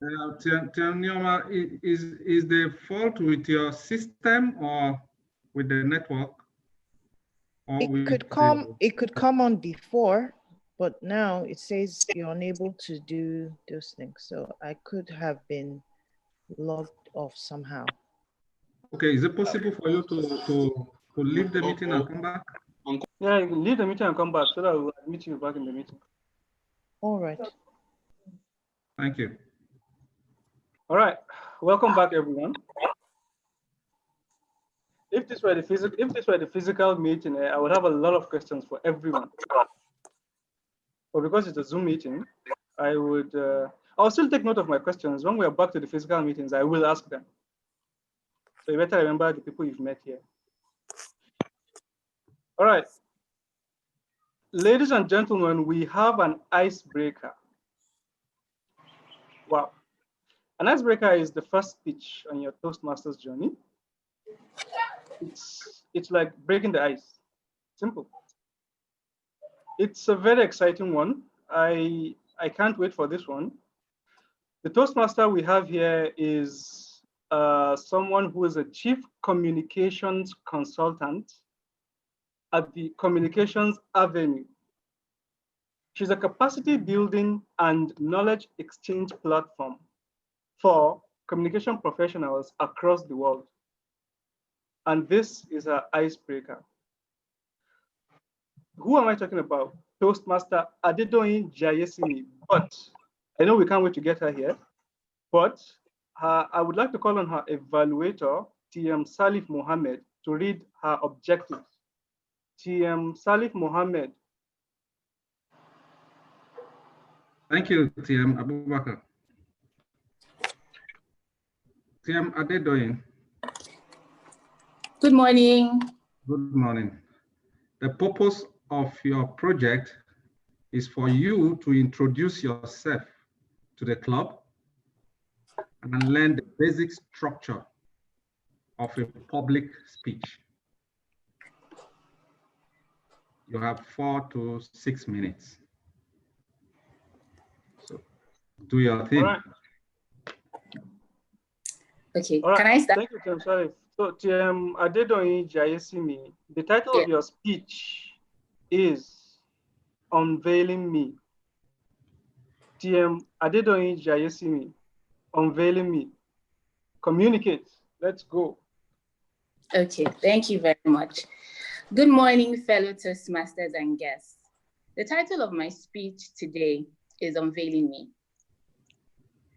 Nyoma, is the fault with your system or with the network? It could come on before, but now it says you're unable to do those things. So I could have been logged off somehow. Okay, is it possible for you to leave the meeting and come back? Yeah, you can leave the meeting and come back so that we'll admit you back in the meeting. All right. Thank you. All right, welcome back, everyone. If this were the physical meeting, I would have a lot of questions for everyone. But because it's a Zoom meeting, I'll still take note of my questions. When we are back to the physical meetings, I will ask them. So you better remember the people you've met here. All right. Ladies and gentlemen, we have an icebreaker. Wow. An icebreaker is the first speech on your Toastmasters journey. It's like breaking the ice. Simple. It's a very exciting one. I can't wait for this one. The Toastmaster we have here is someone who is a chief communications consultant at the Communications Avenue. She's a capacity building and knowledge exchange platform for communication professionals across the world. And this is her icebreaker. Who am I talking about? Toastmaster Adedoyin Jayesimi. But I know we can't wait to get her here. But I would like to call on her evaluator, TM Salif Mohammed, to read her objectives. TM Salif Mohammed. Thank you, TM Abubakar. TM Adedoyin. Good morning. Good morning. The purpose of your project is for you to introduce yourself to the club and learn the basic structure of a public speech. You have 4 to 6 minutes. So do your thing. All right. Okay, all right. Can I start? Thank you, TM Salif. So TM Adedoyin Jayesimi, the title of your speech is Unveiling Me. TM Adedoyin Jayesimi, Unveiling Me. Communicate. Let's go. Okay, thank you very much. Good morning, fellow Toastmasters and guests. The title of my speech today is Unveiling Me.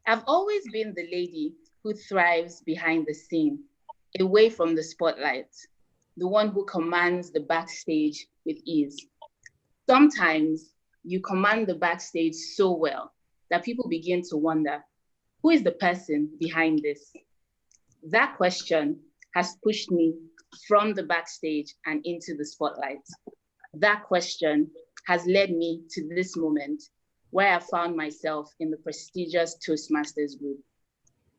I've always been the lady who thrives behind the scene, away from the spotlight, the one who commands the backstage with ease. Sometimes you command the backstage so well that people begin to wonder, who is the person behind this? That question has pushed me from the backstage and into the spotlight. That question has led me to this moment where I found myself in the prestigious Toastmasters group.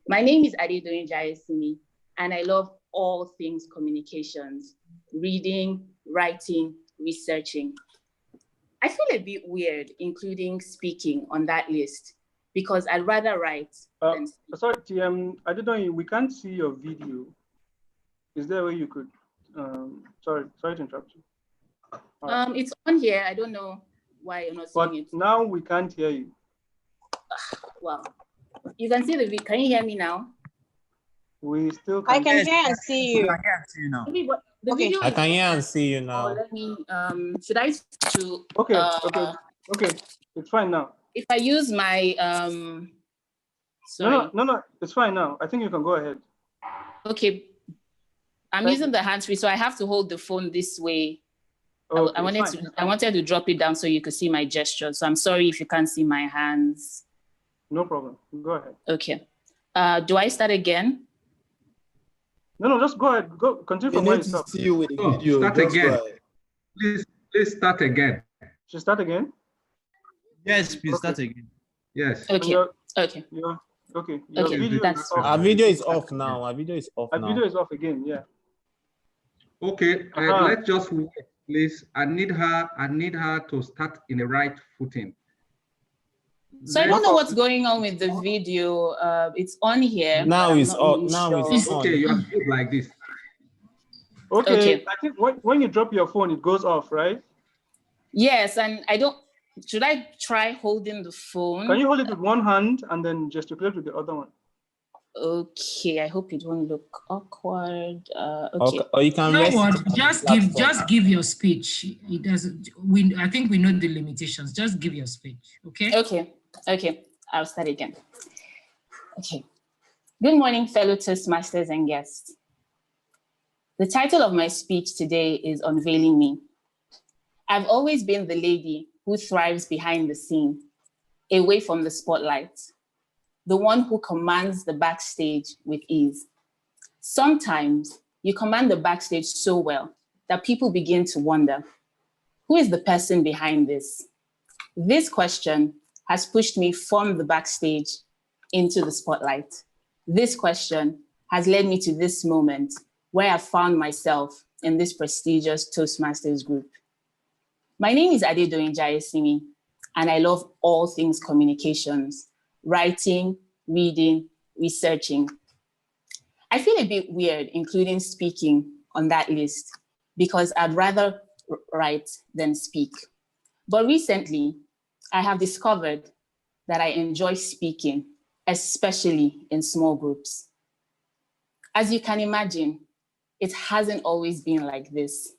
My name is Adedoyin Jayesimi, and I love all things communications, reading, writing, researching. I feel a bit weird including speaking on that list because I'd rather write than speak. Sorry, TM, Adedoyin, we can't see your video. Is there a way you could, sorry to interrupt you. It's on here. I don't know why you're not seeing it. But now we can't hear you. Wow. You can see the video. Can you hear me now? We still I can hear and see you. I can see you now. The video I can hear and see you now. Let me, should I to Okay, it's fine now. If I use my sorry. No, it's fine now. I think you can go ahead. Okay. I'm using the hands-free, so I have to hold the phone this way. Okay, I wanted to drop it down so you could see my gestures. So I'm sorry if you can't see my hands. No problem. Go ahead. Okay. Do I start again? No, just go ahead. Go continue from where you stopped. See you with the video. Start again. Please start again. Should start again? Yes, please start again. Yes. Okay. Okay. Okay. Our video is off now. Our video is off now. Our video is off again. Yeah. Okay. Let's just wait, please. I need her to start in the right footing. So I don't know what's going on with the video. It's on here. Now it's on. Now it's on. Okay, you are good like this. Okay. I think when you drop your phone, it goes off, right? Yes, and should I try holding the phone? Can you hold it with one hand and then gesticulate with the other one? Okay, I hope it won't look awkward. Okay. Or you can know what? Just give your speech. It doesn't. I think we know the limitations. Just give your speech. Okay. Okay. I'll start again. Okay. Good morning, fellow Toastmasters and guests. The title of my speech today is Unveiling Me. I've always been the lady who thrives behind the scene, away from the spotlight, the one who commands the backstage with ease. Sometimes you command the backstage so well that people begin to wonder, who is the person behind this? This question has pushed me from the backstage into the spotlight. This question has led me to this moment where I found myself in this prestigious Toastmasters group. My name is Adedoyin Jayesimi, and I love all things communications, writing, reading, researching. I feel a bit weird including speaking on that list because I'd rather write than speak. But recently, I have discovered that I enjoy speaking, especially in small groups. As you can imagine, it hasn't always been like this.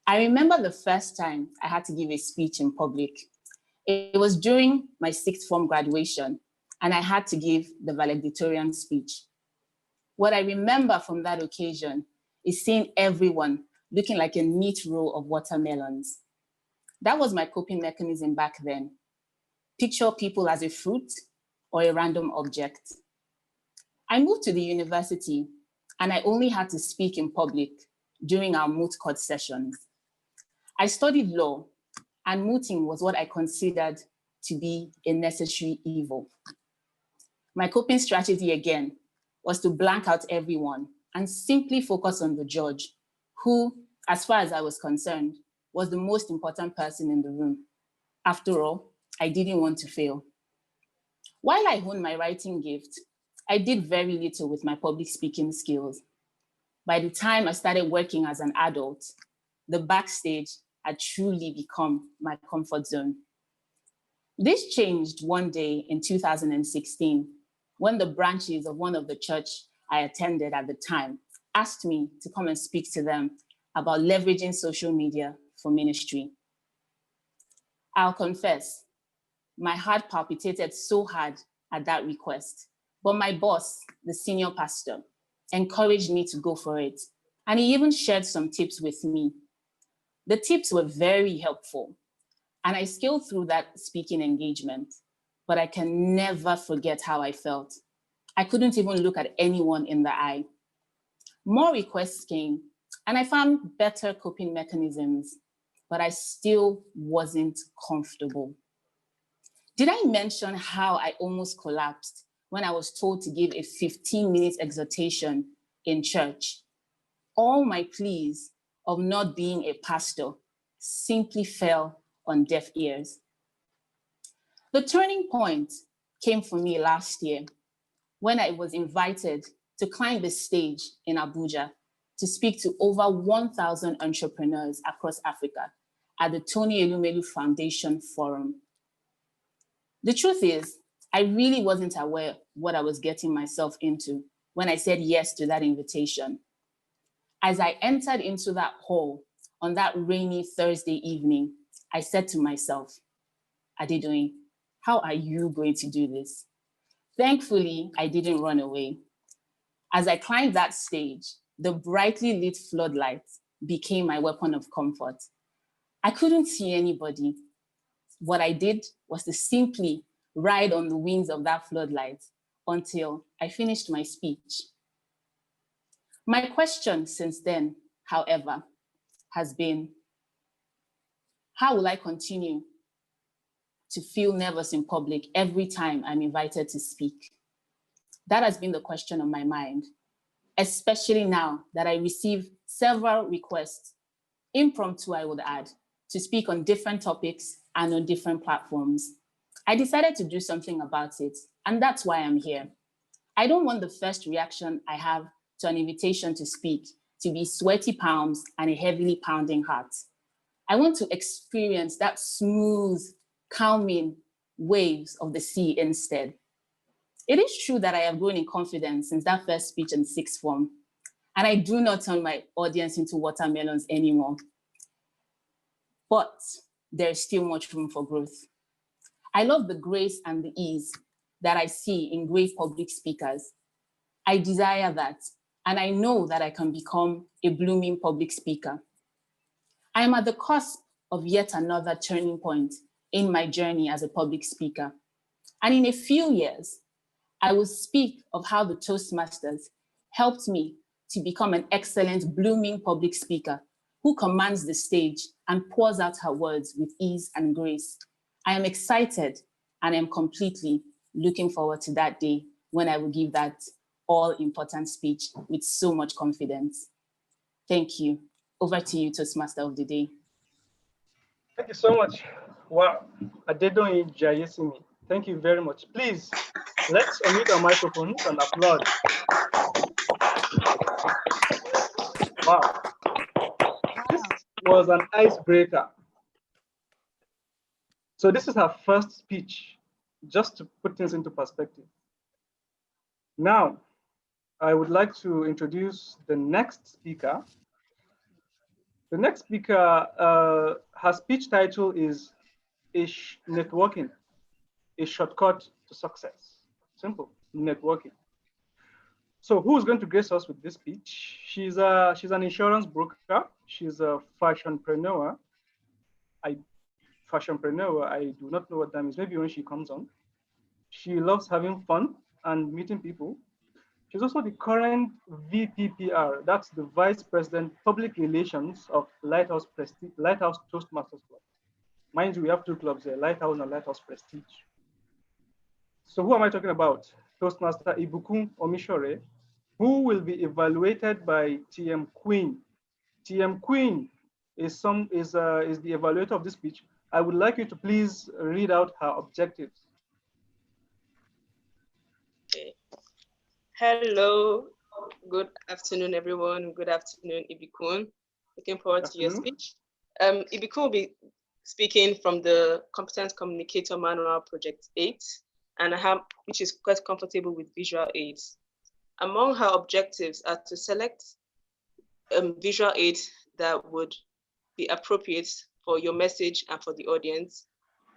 I remember the first time I had to give a speech in public. It was during my 6th form graduation, and I had to give the valedictorian speech. What I remember from that occasion is seeing everyone looking like a neat row of watermelons. That was my coping mechanism back then. Picture people as a fruit or a random object. I moved to the university, and I only had to speak in public during our moot court sessions. I studied law, and mooting was what I considered to be a necessary evil. My coping strategy again was to blank out everyone and simply focus on the judge, who, as far as I was concerned, was the most important person in the room. After all, I didn't want to fail. While I honed my writing gift, I did very little with my public speaking skills. By the time I started working as an adult, the backstage had truly become my comfort zone. This changed one day in 2016 when the branches of one of the church I attended at the time asked me to come and speak to them about leveraging social media for ministry. I'll confess, my heart palpitated so hard at that request, but my boss, the senior pastor, encouraged me to go for it, and he even shared some tips with me. The tips were very helpful, and I scaled through that speaking engagement, but I can never forget how I felt. I couldn't even look at anyone in the eye. More requests came, and I found better coping mechanisms, but I still wasn't comfortable. Did I mention how I almost collapsed when I was told to give a 15-minute exhortation in church? All my pleas of not being a pastor simply fell on deaf ears. The turning point came for me last year when I was invited to climb the stage in Abuja to speak to over 1,000 entrepreneurs across Africa at the Tony Elumelu Foundation Forum. The truth is, I really wasn't aware what I was getting myself into when I said yes to that invitation. As I entered into that hall on that rainy Thursday evening, I said to myself, Adedoyin, how are you going to do this? Thankfully, I didn't run away. As I climbed that stage, the brightly lit floodlights became my weapon of comfort. I couldn't see anybody. What I did was to simply ride on the wings of that floodlight until I finished my speech. My question since then, however, has been, how will I continue to feel nervous in public every time I'm invited to speak? That has been the question on my mind, especially now that I receive several requests, impromptu I would add, to speak on different topics and on different platforms. I decided to do something about it, and that's why I'm here. I don't want the first reaction I have to an invitation to speak to be sweaty palms and a heavily pounding heart. I want to experience that smooth, calming waves of the sea instead. It is true that I have grown in confidence since that first speech in sixth form, and I do not turn my audience into watermelons anymore. But there is still much room for growth. I love the grace and the ease that I see in great public speakers. I desire that, and I know that I can become a blooming public speaker. I am at the cusp of yet another turning point in my journey as a public speaker. And in a few years, I will speak of how the Toastmasters helped me to become an excellent blooming public speaker who commands the stage and pours out her words with ease and grace. I am excited and am completely looking forward to that day when I will give that all-important speech with so much confidence. Thank you. Over to you, Toastmaster of the Day. Thank you so much. Wow, Adedoyin Jayesimi. Thank you very much. Please, let's unmute our microphones and applaud. Wow, this was an icebreaker. So this is her first speech, just to put things into perspective. Now, I would like to introduce the next speaker. The next speaker, her speech title is Networking, a shortcut to success. Simple, networking. So who's going to grace us with this speech? She's an insurance broker. She's a fashionpreneur. Fashionpreneur, I do not know what that means. Maybe when she comes on. She loves having fun and meeting people. She's also the current VPPR, that's the Vice President Public Relations of Lighthouse Toastmasters Club. Mind you, we have two clubs here, Lighthouse and Lighthouse Prestige. So who am I talking about? Toastmaster Ibukun Omishore, who will be evaluated by TM Queen. TM Queen is the evaluator of this speech. I would like you to please read out her objectives. Okay. Hello, good afternoon, everyone. Good afternoon, Ibukun. Looking forward to your speech. Ibukun will be speaking from the Competent Communicator Manual Project 8, and which is quite comfortable with visual aids. Among her objectives are to select visual aids that would be appropriate for your message and for the audience,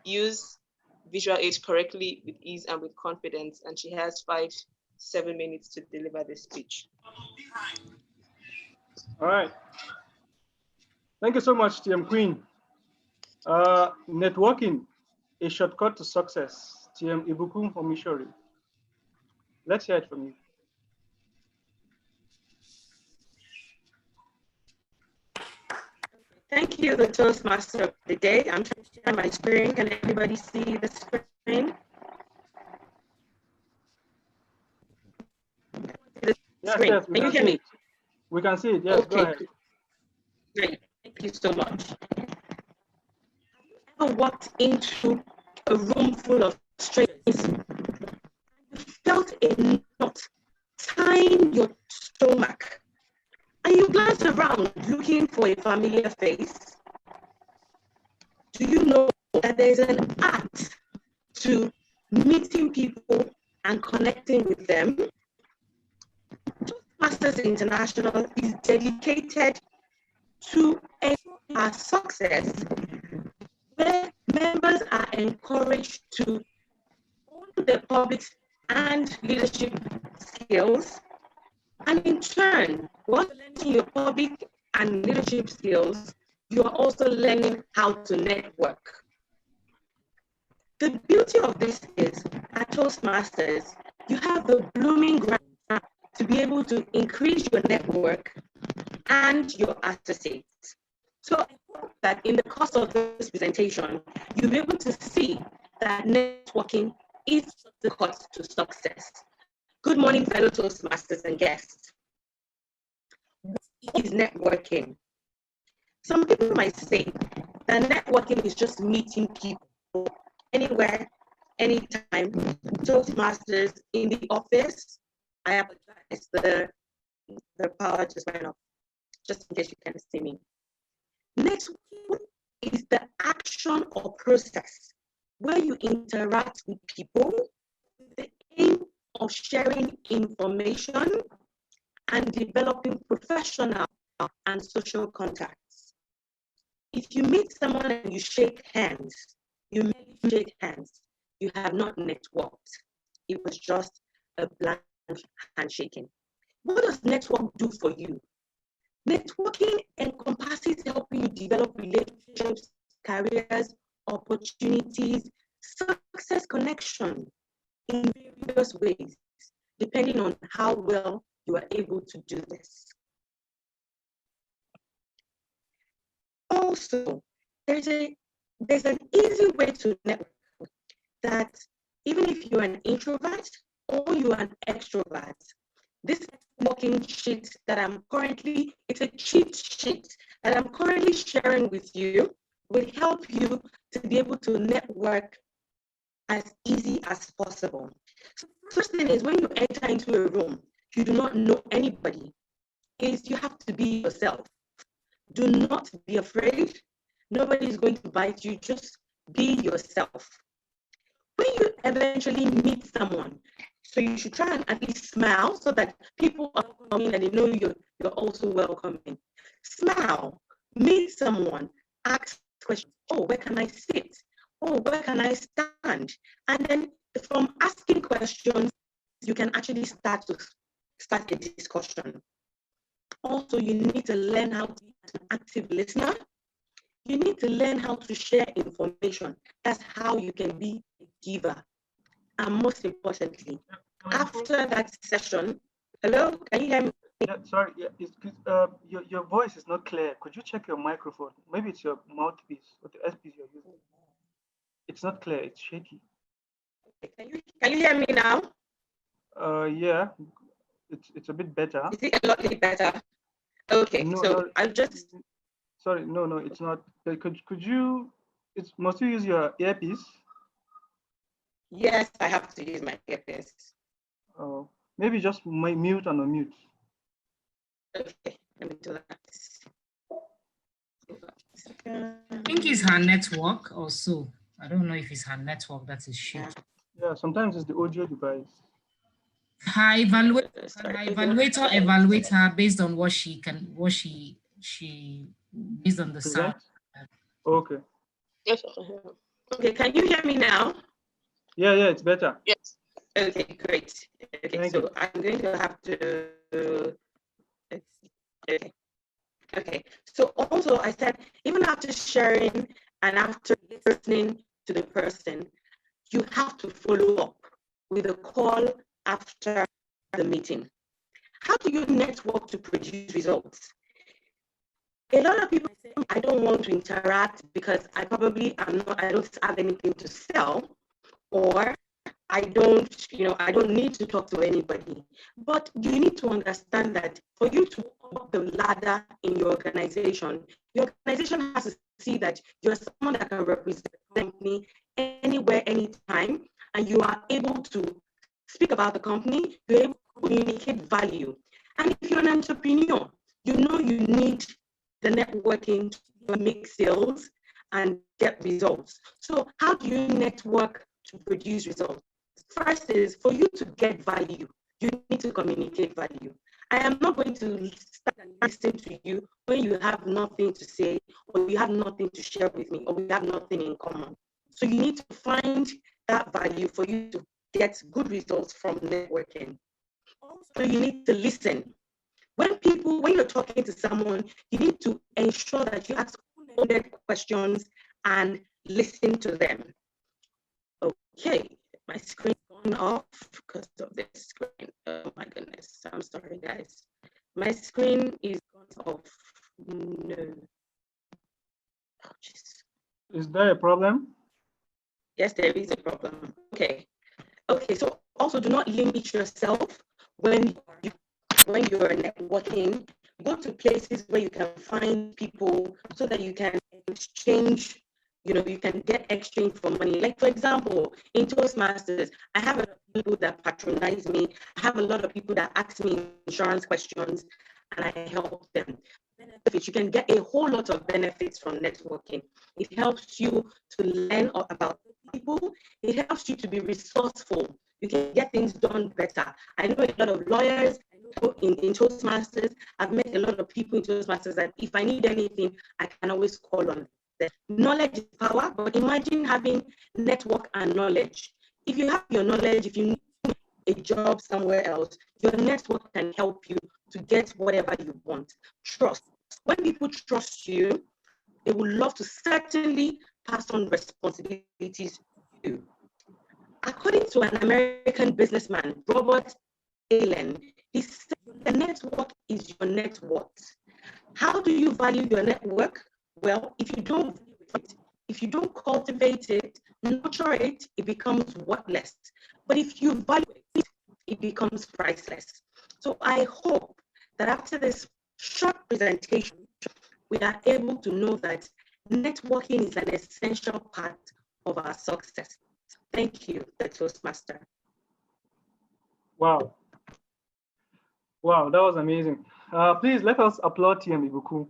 use visual aids correctly with ease and with confidence, and she has 5 to 7 minutes to deliver the speech. All right. Thank you so much, TM Queen. Networking, a shortcut to success. TM Ibukun Omishori. Let's hear it from you. Thank you, the Toastmaster of the Day. I'm trying to share my screen. Can everybody see the screen? Yes, screen. yes, Can you hear me? We can see it. Yes, okay. Go ahead. Great. Thank you so much. Have you ever walked into a room full of strangers and you felt a knot tying your stomach, and you glance around looking for a familiar face? Do you know that there's an art to meeting people and connecting with them? Toastmasters International is dedicated to our success, where members are encouraged to own their public and leadership skills, and in turn, while learning your public and leadership skills, you are also learning how to network. The beauty of this is, at Toastmasters, you have the blooming ground to be able to increase your network and your associates. So I hope that in the course of this presentation, you'll be able to see that networking is the cost to success. Good morning, fellow Toastmasters and guests. What is networking? Some people might say that networking is just meeting people anywhere, anytime. Toastmasters in the office. I apologize, the power just went off. just in case you can see me. Networking is the action or process where you interact with people with the aim of sharing information and developing professional and social contacts. If you meet someone and you shake hands, you merely shake hands, you have not networked. It was just a blank handshaking. What does network do for you? Networking encompasses helping you develop relationships, careers, opportunities, success connection in various ways, depending on how well you are able to do this. Also, there's an easy way to network that even if you're an introvert or you're an extrovert, this networking sheet that it's a cheat sheet that I'm currently sharing with you will help you to be able to network as easy as possible. So first thing is, when you enter into a room, you do not know anybody, is you have to be yourself. Do not be afraid. Nobody is going to bite you. Just be yourself. When you eventually meet someone, so you should try and at least smile so that people are coming and they know you're also welcoming. Smile, meet someone, ask questions. Oh, where can I sit? Oh, where can I stand? And then from asking questions, you can actually start a discussion. Also, you need to learn how to be an active listener. You need to learn how to share information. That's how you can be a giver. And most importantly, after that session, hello, can you hear me? Yeah, sorry, your voice is not clear. Could you check your microphone? Maybe it's your mouthpiece or the earpiece you're using. It's not clear, it's shaky. Can you hear me now? Yeah, it's a bit better. Is it a lot better? Okay, so I'll just... Sorry, no, it's not. Could you, must you use your earpiece? Yes, I have to use my earpiece. Oh, maybe just mute and unmute. Okay, let me do that. I think it's her network also. I don't know if it's her network that is shaky. Yeah, sometimes it's the audio device. Her evaluator evaluates her based on what she based on the sound. Okay. Yes. Okay, can you hear me now? Yeah, it's better. Yes. Okay, great. Okay, so I'm going to have to. Okay. So also, I said even after sharing and after listening to the person, you have to follow up with a call after the meeting. How do you network to produce results? A lot of people say, I don't want to interact because I don't have anything to sell, or I don't need to talk to anybody. But you need to understand that for you to move up the ladder in your organization has to see that you're someone that can represent the company anywhere, anytime, and you are able to speak about the company, you're able to communicate value. And if you're an entrepreneur, you know you need the networking to make sales and get results. So how do you network to produce results? First is, for you to get value, you need to communicate value. I am not going to start and listen to you when you have nothing to say, or you have nothing to share with me, or we have nothing in common. So you need to find that value for you to get good results from networking. So you need to listen. When you're talking to someone, you need to ensure that you ask open-ended questions and listen to them. Okay, my screen's gone off because of this screen. Oh my goodness, I'm sorry guys. My screen is gone off. No. Oh, jeez. Is there a problem? Yes, there is a problem. Okay, so also do not limit yourself when you're networking. Go to places where you can find people so that you can exchange, you can get exchange for money. Like, for example, in Toastmasters, I have a lot of people that patronize me. I have a lot of people that ask me insurance questions and I help them. benefits. You can get a whole lot of benefits from networking. It helps you to learn about people. It helps you to be resourceful. You can get things done better. I know a lot of lawyers in Toastmasters. I've met a lot of people in Toastmasters that if I need anything, I can always call on them. Knowledge is power, but imagine having network and knowledge. If you have your knowledge, if you need a job somewhere else, your network can help you to get whatever you want. Trust. When people trust you, they will love to certainly pass on responsibilities to you. According to an American businessman, Robert Allen, he said the network is your net worth. How do you value your network? Well, if you don't cultivate it, nurture it, it becomes worthless. But if you value it, it becomes priceless. So I hope that after this short presentation, we are able to know that networking is an essential part of our success. Thank you, the Toastmaster. Wow. Wow, that was amazing. Please let us applaud TM Ibuku.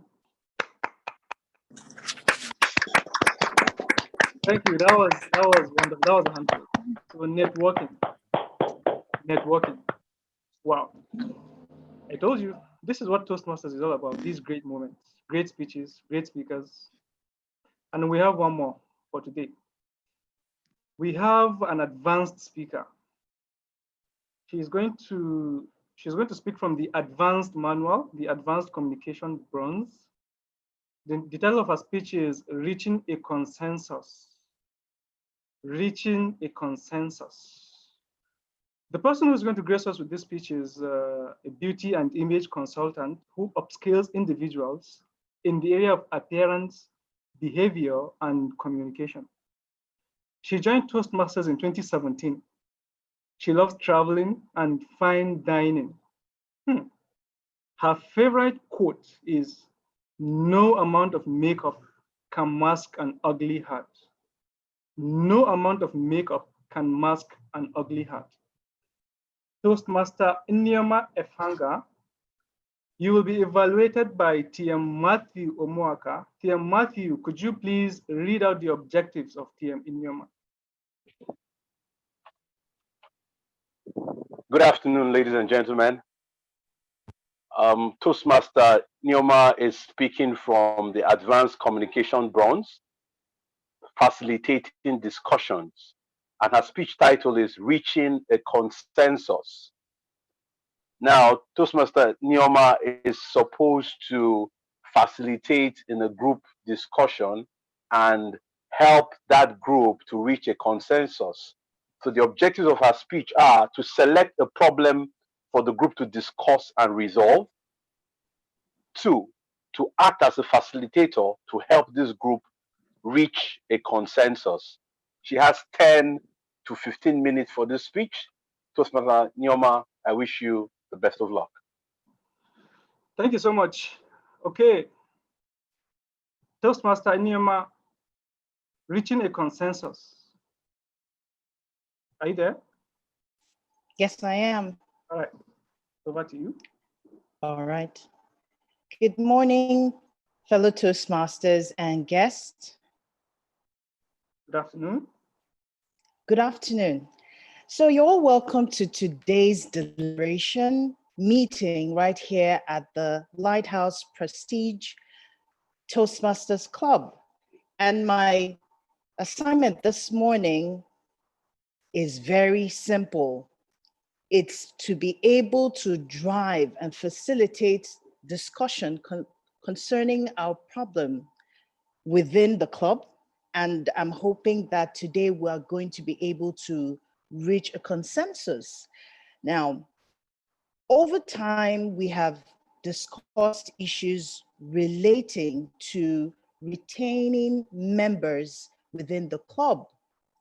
Thank you. That was wonderful. That was a handful. So networking. Wow. I told you this is what Toastmasters is all about. These great moments, great speeches, great speakers, and we have one more for today. We have an advanced speaker. She's going to speak from the advanced manual, the advanced communication bronze. The title of her speech is Reaching a Consensus. Reaching a Consensus. The person who's going to grace us with this speech is a beauty and image consultant who upskills individuals in the area of appearance, behavior, and communication. She joined Toastmasters in 2017. She loves traveling and fine dining. Her favorite quote is, "No amount of makeup can mask an ugly heart." No amount of makeup can mask an ugly heart. Toastmaster Nneoma Efanga, you will be evaluated by TM Matthew Omoaka. TM Matthew, could you please read out the objectives of TM Nneoma? Good afternoon, ladies and gentlemen. Toastmaster Nneoma is speaking from the Advanced Communication Bronze, facilitating discussions, and her speech title is Reaching a Consensus. Now, Toastmaster Nneoma is supposed to facilitate in a group discussion and help that group to reach a consensus. So the objectives of her speech are to select a problem for the group to discuss and resolve. 2, to act as a facilitator to help this group reach a consensus. She has 10 to 15 minutes for this speech. Toastmaster Nneoma, I wish you the best of luck. Thank you so much. Okay. Toastmaster Nneoma, reaching a consensus. Are you there? Yes, I am. All right. Over to you. All right. Good morning, fellow Toastmasters and guests. Good afternoon. Good afternoon. So you're all welcome to today's deliberation meeting right here at the Lighthouse Prestige Toastmasters Club. And my assignment this morning is very simple. It's to be able to drive and facilitate discussion concerning our problem within the club. And I'm hoping that today we're going to be able to reach a consensus. Now, over time, we have discussed issues relating to retaining members within the club.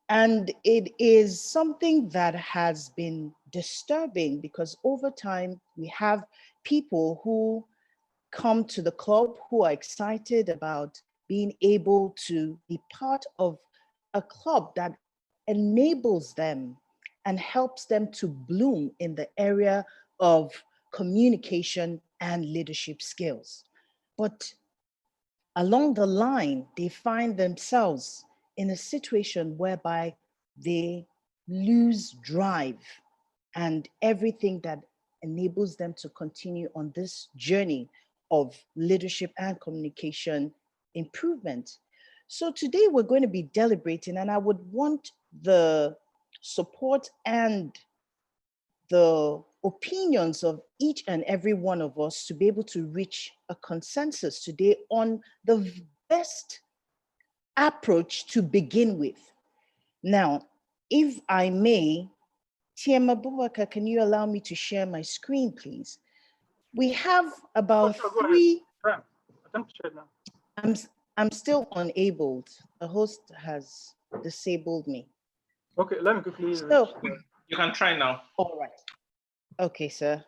And it is something that has been disturbing because over time, we have people who come to the club who are excited about being able to be part of a club that enables them and helps them to bloom in the area of communication and leadership skills. but along the line, they find themselves in a situation whereby they lose drive and everything that enables them to continue on this journey of leadership and communication improvement. So today we're going to be deliberating, and I would want the support and the opinions of each and every one of us to be able to reach a consensus today on the best approach to begin with. Now, if I may, TM Abubakar, can you allow me to share my screen, please? We have about three. I'm still unabled. The host has disabled me. Okay, let me quickly. So, you can try now. All right. Okay, sir.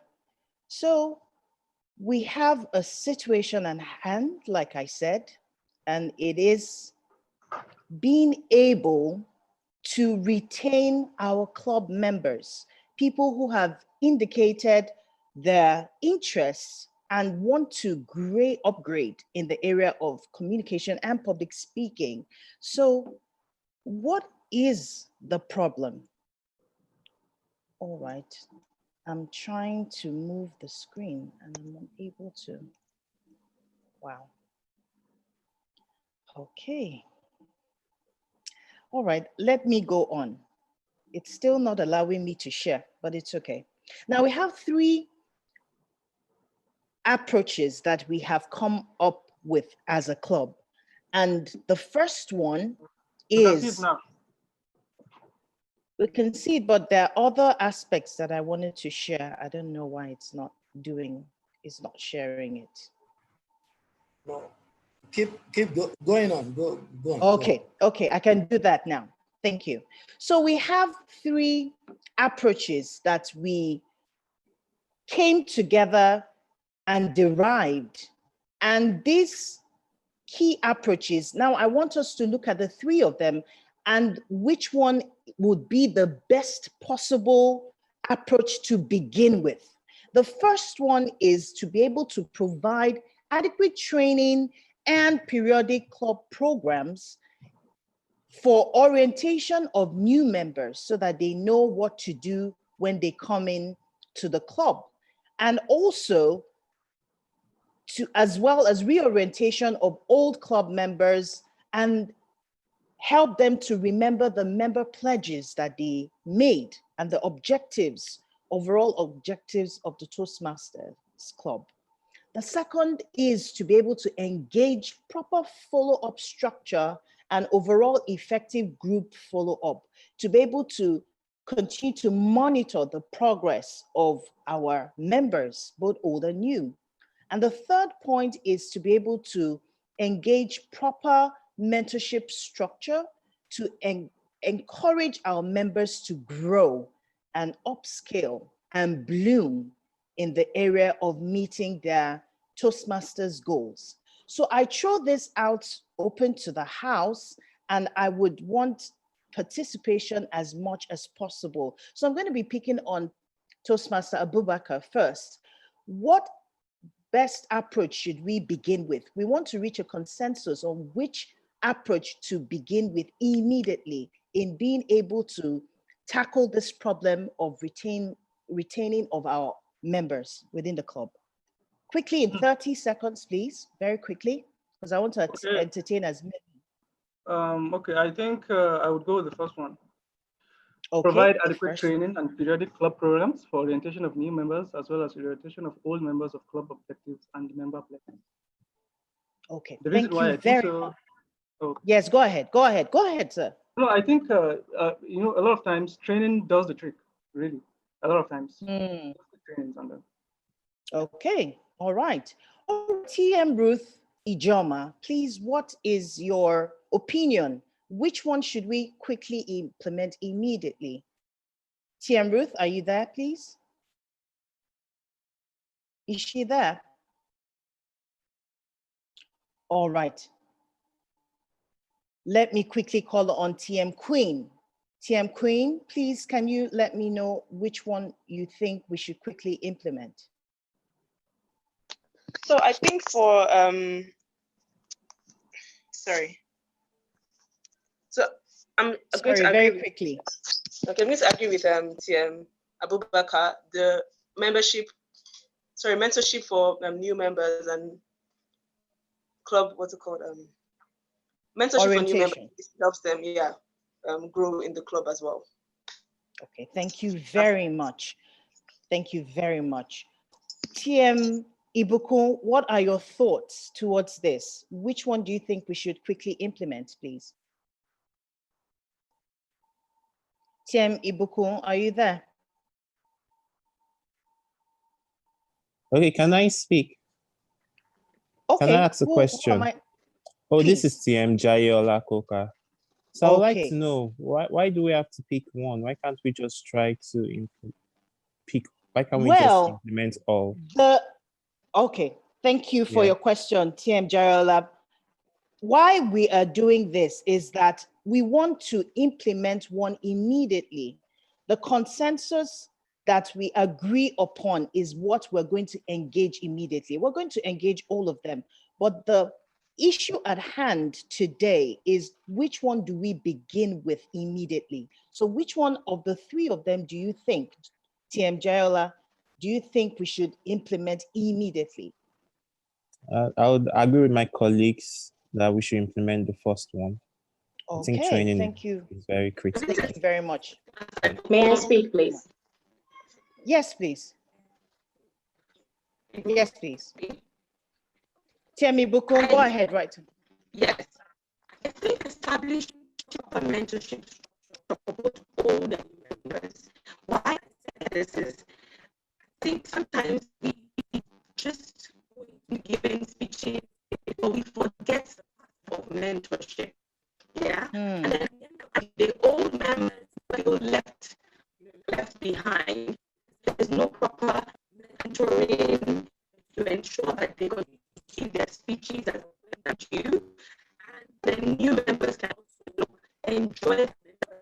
So we have a situation at hand, like I said, and it is being able to retain our club members, people who have indicated their interests and want to upgrade in the area of communication and public speaking. So what is the problem? All right, I'm trying to move the screen and I'm unable to. Wow. Okay. All right, let me go on. It's still not allowing me to share, but it's okay. Now we have three approaches that we have come up with as a club. And the first one is, we can see it, but there are other aspects that I wanted to share. I don't know why it's not sharing it. No, keep going on, go on. Okay, okay, I can do that now. Thank you. So we have three approaches that we came together and derived. And these key approaches, now I want us to look at the three of them and which one would be the best possible approach to begin with. The first one is to be able to provide adequate training and periodic club programs for orientation of new members so that they know what to do when they come in to the club. And also as well as reorientation of old club members and help them to remember the member pledges that they made and the objectives, overall objectives of the Toastmasters Club. The second is to be able to engage proper follow-up structure and overall effective group follow-up, to be able to continue to monitor the progress of our members, both old and new. And the third point is to be able to engage proper mentorship structure to encourage our members to grow and upscale and bloom in the area of meeting their Toastmasters goals. So I throw this out open to the house, and I would want participation as much as possible. So I'm going to be picking on Toastmaster Abubakar first. What best approach should we begin with? We want to reach a consensus on which approach to begin with immediately in being able to tackle this problem of retaining of our members within the club. Quickly, in 30 seconds, please, very quickly, because I want to entertain as many. Okay, I think I would go with the first one. Okay, provide adequate training and periodic club programs for orientation of new members, as well as orientation of old members of club objectives and member pledges. Okay, the reason why I think so. Oh. Yes, go ahead, sir. No, I think, you know, a lot of times training does the trick, really. A lot of times. Trainings on them. Okay, all right. TM Ruth Ijoma, please, what is your opinion? Which one should we quickly implement immediately? TM Ruth, are you there, please? Is she there? All right. Let me quickly call on TM Queen. TM Queen, please, can you let me know which one you think we should quickly implement? So I think for sorry. So I'm going to agree very quickly. Okay, I'm going to agree with TM Abubakar. The mentorship for new members and club, what's it called? Mentorship for new members helps them, grow in the club as well. Okay, thank you very much. Thank you very much. TM Ibuku, what are your thoughts towards this? Which one do you think we should quickly implement, please? TM Ibuku, are you there? Okay, can I speak? Okay. Can I ask a question? Oh, this is TM Jayola Koka. So I would like to know, why do we have to pick one? Why can't we just try to pick? Why can't we just implement all? Okay, thank you for your question, TM Jayola. Why we are doing this is that we want to implement one immediately. The consensus that we agree upon is what we're going to engage immediately. We're going to engage all of them, but the issue at hand today is which one do we begin with immediately? So which one of the three of them do you think, TM Jayola, do you think we should implement immediately? I would agree with my colleagues that we should implement the first one. Okay, I think training thank you. is very critical. Thank you very much. May I speak, please? Yes, please. Yes, please. Temi Bukun, go ahead, right? Yes. I think establishing a mentorship for both old and members. Why I say this is, I think sometimes we just giving speeches, but we forget of mentorship. Yeah. And then the old members feel left behind. There's no proper mentoring to ensure that they can give their speeches as you, and then new members can also enjoy the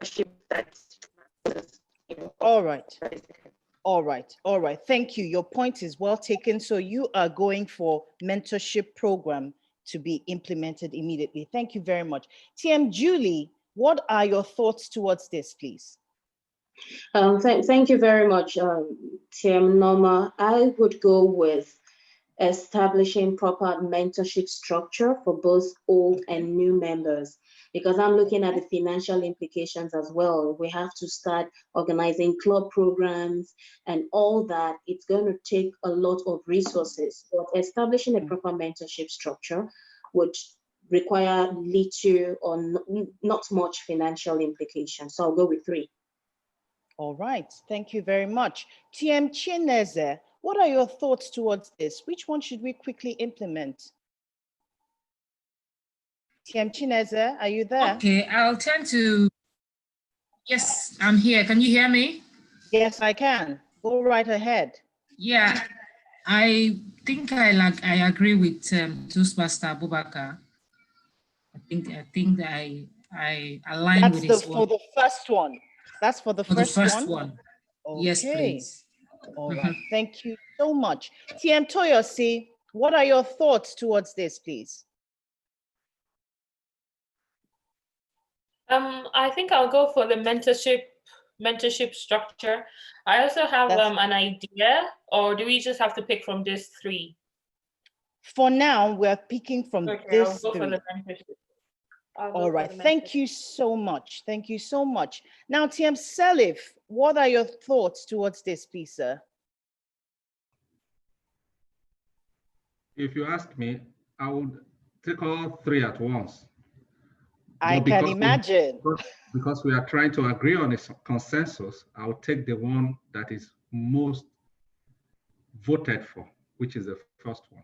mentorship that's all right. All right, all right. Thank you. Your point is well taken. So you are going for mentorship program to be implemented immediately. Thank you very much. TM Julie, what are your thoughts towards this, please? Thank you very much, TM Norma. I would go with establishing proper mentorship structure for both old and new members, because I'm looking at the financial implications as well. We have to start organizing club programs and all that. It's going to take a lot of resources, but establishing a proper mentorship structure would require little or not much financial implication. So I'll go with 3. All right, thank you very much. TM Chineze, what are your thoughts towards this? Which one should we quickly implement? TM Chineze, are you there? Okay, I'll turn to, yes, I'm here. Can you hear me? Yes, I can. Go right ahead. Yeah, I think I agree with Toastmaster Abubakar. I think that I align with his for the first one. That's for the first one? Okay. Yes, please. All right, thank you so much. TM Toyosi, what are your thoughts towards this, please? I think I'll go for the mentorship structure. I also have an idea, or do we just have to pick from these 3? For now, we're picking from this I'll go 3. for the mentorship. All right, thank you so much. Thank you so much. Now, TM Salif, what are your thoughts towards this, please, sir? If you ask me, I would take all 3 at once. I can imagine. Because we are trying to agree on a consensus, I'll take the one that is most voted for, which is the first one.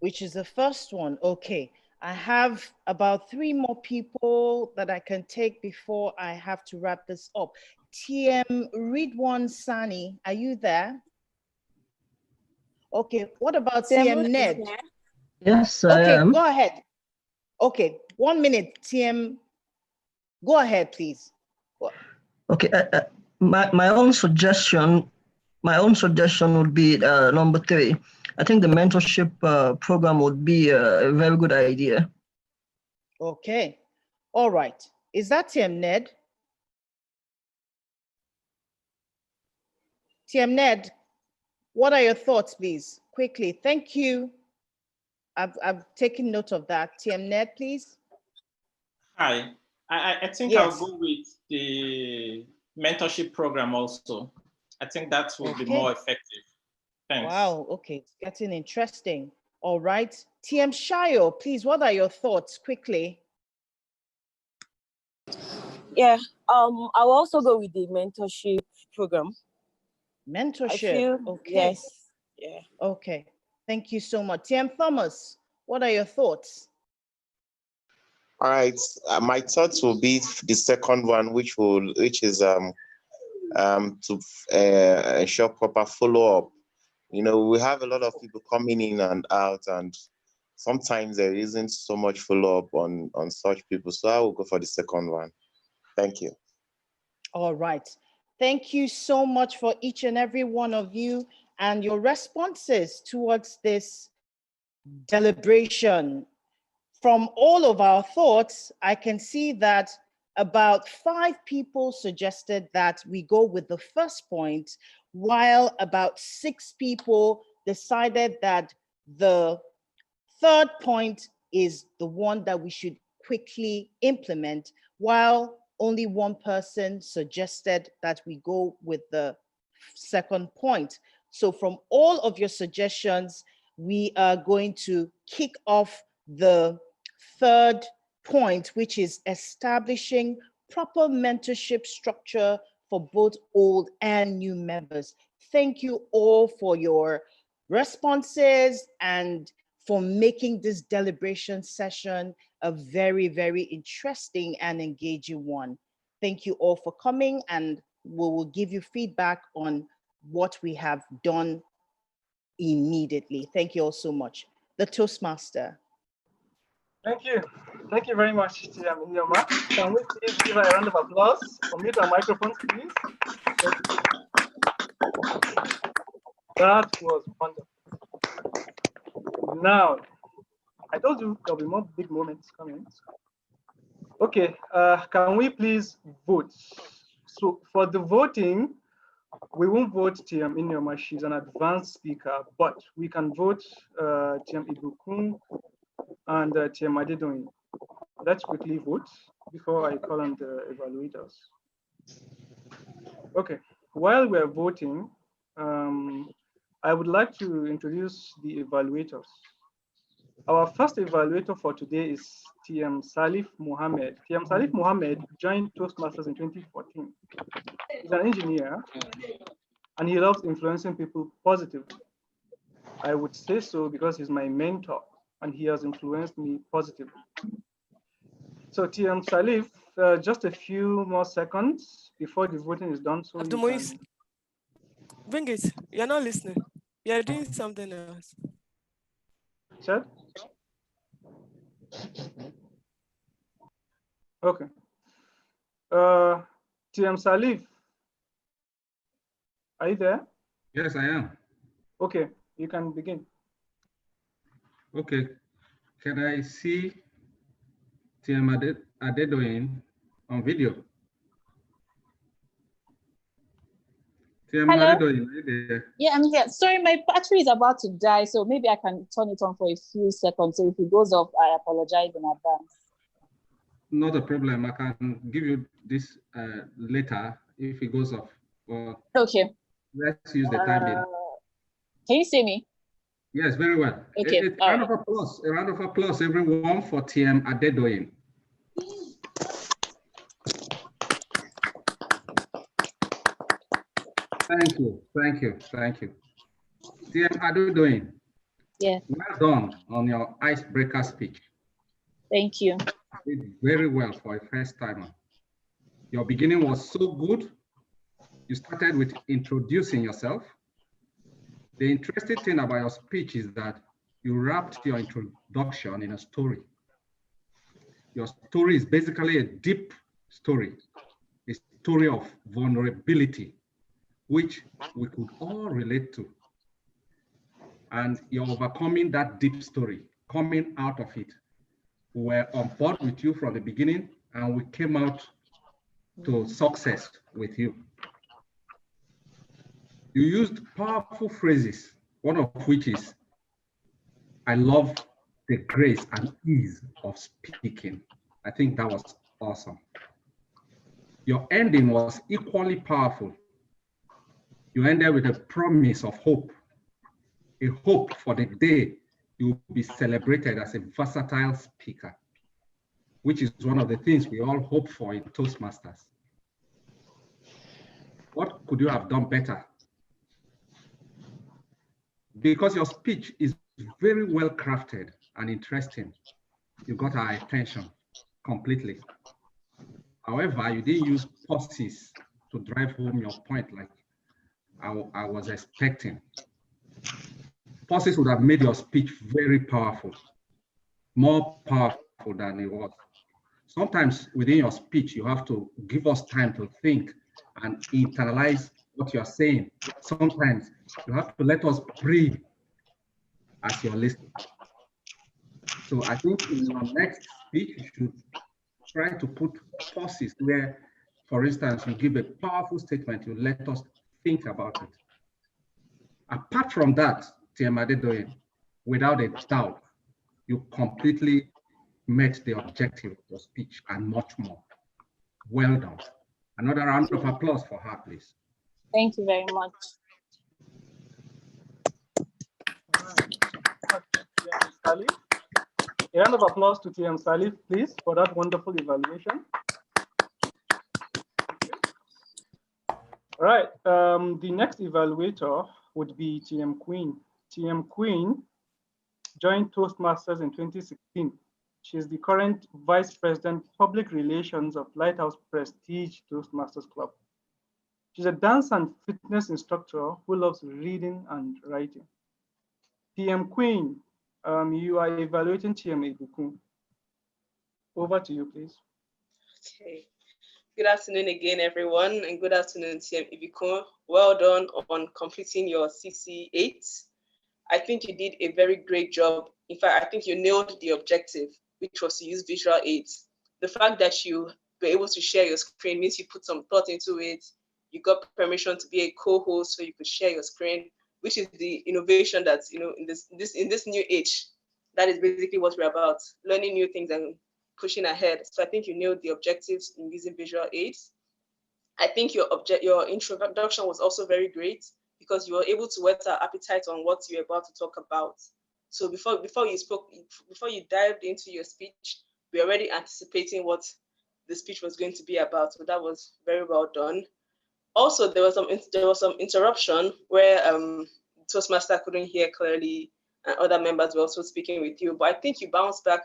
Which is the first one, okay. I have about 3 more people that I can take before I have to wrap this up. TM Ridwan Sani, are you there? Okay, what about TM Ned? Yes, I am. Go ahead. Okay, 1 minute, TM. Go ahead, please. Okay, my own suggestion would be number 3, I think the mentorship program would be a very good idea. Okay. All right. Is that TM Ned? TM Ned, what are your thoughts, please? Quickly. Thank you. I've taken note of that. TM Ned, please. Hi. I think yes. I'll go with the mentorship program also. I think that will be more effective. Thanks. Wow, okay, it's getting interesting. All right, TM Shayo, please, what are your thoughts quickly? Yeah, I'll also go with the mentorship program. Mentorship, okay. Yes, yeah. Okay, thank you so much. TM Thomas, what are your thoughts? All right, my thoughts will be the second one, which is to ensure proper follow-up. You know, we have a lot of people coming in and out, and sometimes there isn't so much follow-up on such people. So I will go for the second one. Thank you. All right. Thank you so much for each and every one of you and your responses towards this deliberation. From all of our thoughts, I can see that about 5 people suggested that we go with the first point, while about 6 people decided that the third point is the one that we should quickly implement, while only 1 person suggested that we go with the second point. So from all of your suggestions, we are going to kick off the third point, which is establishing proper mentorship structure for both old and new members. Thank you all for your responses and for making this deliberation session a very, very interesting and engaging one. Thank you all for coming, and we will give you feedback on what we have done immediately. Thank you all so much. The Toastmaster. Thank you. Thank you very much, TM Nyoma. Can we please give her a round of applause? Unmute our microphones, please. That was wonderful. Now, I told you there'll be more big moments coming. Okay, can we please vote? So for the voting, we won't vote TM Nyoma. She's an advanced speaker, but we can vote TM Ibukun and TM Adedoyin. Let's quickly vote before I call on the evaluators. Okay, while we're voting, I would like to introduce the evaluators. Our first evaluator for today is TM Salif Mohammed. TM Salif Mohammed joined Toastmasters in 2014. He's an engineer and he loves influencing people positively. I would say so because he's my mentor and he has influenced me positively. So TM Salif, just a few more seconds before the voting is done. So Abdul bring it. You're not listening. You're doing something else. Chad? Okay. TM Salif, are you there? Yes, I am. Okay, you can begin. Okay. Can I see TM Adedoyin on video? TM Hello? Adedoyin, are you there? Yeah, I'm here. Sorry, my battery is about to die, so maybe I can turn it on for a few seconds. So if it goes off, I apologize in advance. Not a problem. I can give you this later if it goes off. Well, okay. Let's use the timing. Can you see me? Yes, very well. Okay. A round of applause, everyone, for TM Adedoyin. Thank you. TM Adedoyin. Yeah. Well done on your icebreaker speech. Thank you. You did very well for a first timer. Your beginning was so good. You started with introducing yourself. The interesting thing about your speech is that you wrapped your introduction in a story. Your story is basically a deep story, a story of vulnerability, which we could all relate to. and you're overcoming that deep story, coming out of it. We were on board with you from the beginning, and we came out to success with you. You used powerful phrases, one of which is, I love the grace and ease of speaking. I think that was awesome. Your ending was equally powerful. You ended with a promise of hope, a hope for the day you will be celebrated as a versatile speaker, which is one of the things we all hope for in Toastmasters. What could you have done better? Because your speech is very well crafted and interesting, you got our attention completely. However, you didn't use pauses to drive home your point like I was expecting. Pauses would have made your speech very powerful, more powerful than it was. Sometimes within your speech, you have to give us time to think and internalize what you're saying. Sometimes you have to let us breathe as you're listening. So I think in your next speech, you should try to put pauses where, for instance, you give a powerful statement, you let us think about it. Apart from that, TM Adedoyin, without a doubt, you completely met the objective of your speech and much more. Well done. Another round of applause for her, please. Thank you very much. A round of applause to TM Salif, please, for that wonderful evaluation. All right, the next evaluator would be TM Queen. TM Queen joined Toastmasters in 2016. She's the current Vice President, Public Relations of Lighthouse Prestige Toastmasters Club. She's a dance and fitness instructor who loves reading and writing. TM Queen, you are evaluating TM Ibukun. Over to you, please. Okay. Good afternoon again, everyone, and good afternoon, TM Ibukun. Well done on completing your CC8. I think you did a very great job. In fact, I think you nailed the objective, which was to use visual aids. The fact that you were able to share your screen means you put some thought into it. You got permission to be a co-host so you could share your screen, which is the innovation that's, you know, in this new age. That is basically what we're about, learning new things and pushing ahead. So I think you nailed the objectives in using visual aids. I think your introduction was also very great because you were able to whet our appetite on what you're about to talk about. So before you dived into your speech, we were already anticipating what the speech was going to be about. So that was very well done. Also, there was some interruption where Toastmaster couldn't hear clearly and other members were also speaking with you. But I think you bounced back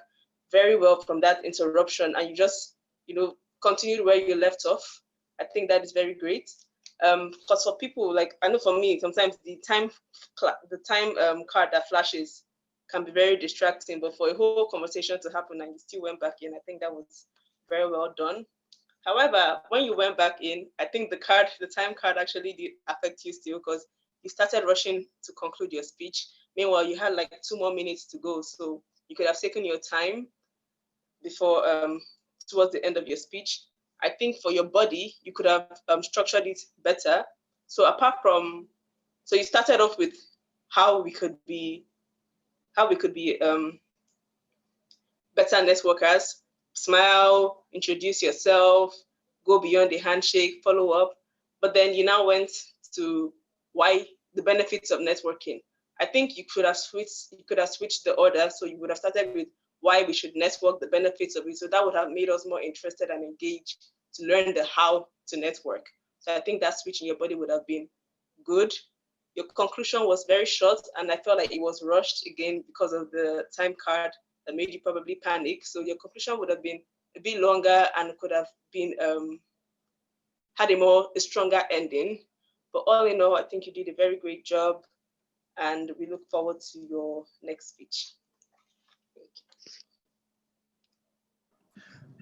very well from that interruption and you just, you know, continued where you left off. I think that is very great. Because for people, like, I know for me, sometimes the time card that flashes can be very distracting, but for a whole conversation to happen and you still went back in, I think that was very well done. However, when you went back in, I think the time card actually did affect you still because you started rushing to conclude your speech. Meanwhile, you had like 2 more minutes to go. So you could have taken your time before towards the end of your speech. I think for your body, you could have structured it better. So so you started off with how we could be better networkers. Smile, introduce yourself, go beyond the handshake, follow up. But then you now went to why the benefits of networking. I think you could have switched the order. So you would have started with why we should network, the benefits of it. So that would have made us more interested and engaged to learn the how to network. So I think that switch in your body would have been good. Your conclusion was very short and I felt like it was rushed again because of the time card that made you probably panic. So your conclusion would have been a bit longer and could have been had a stronger ending. But all in all, I think you did a very great job and we look forward to your next speech.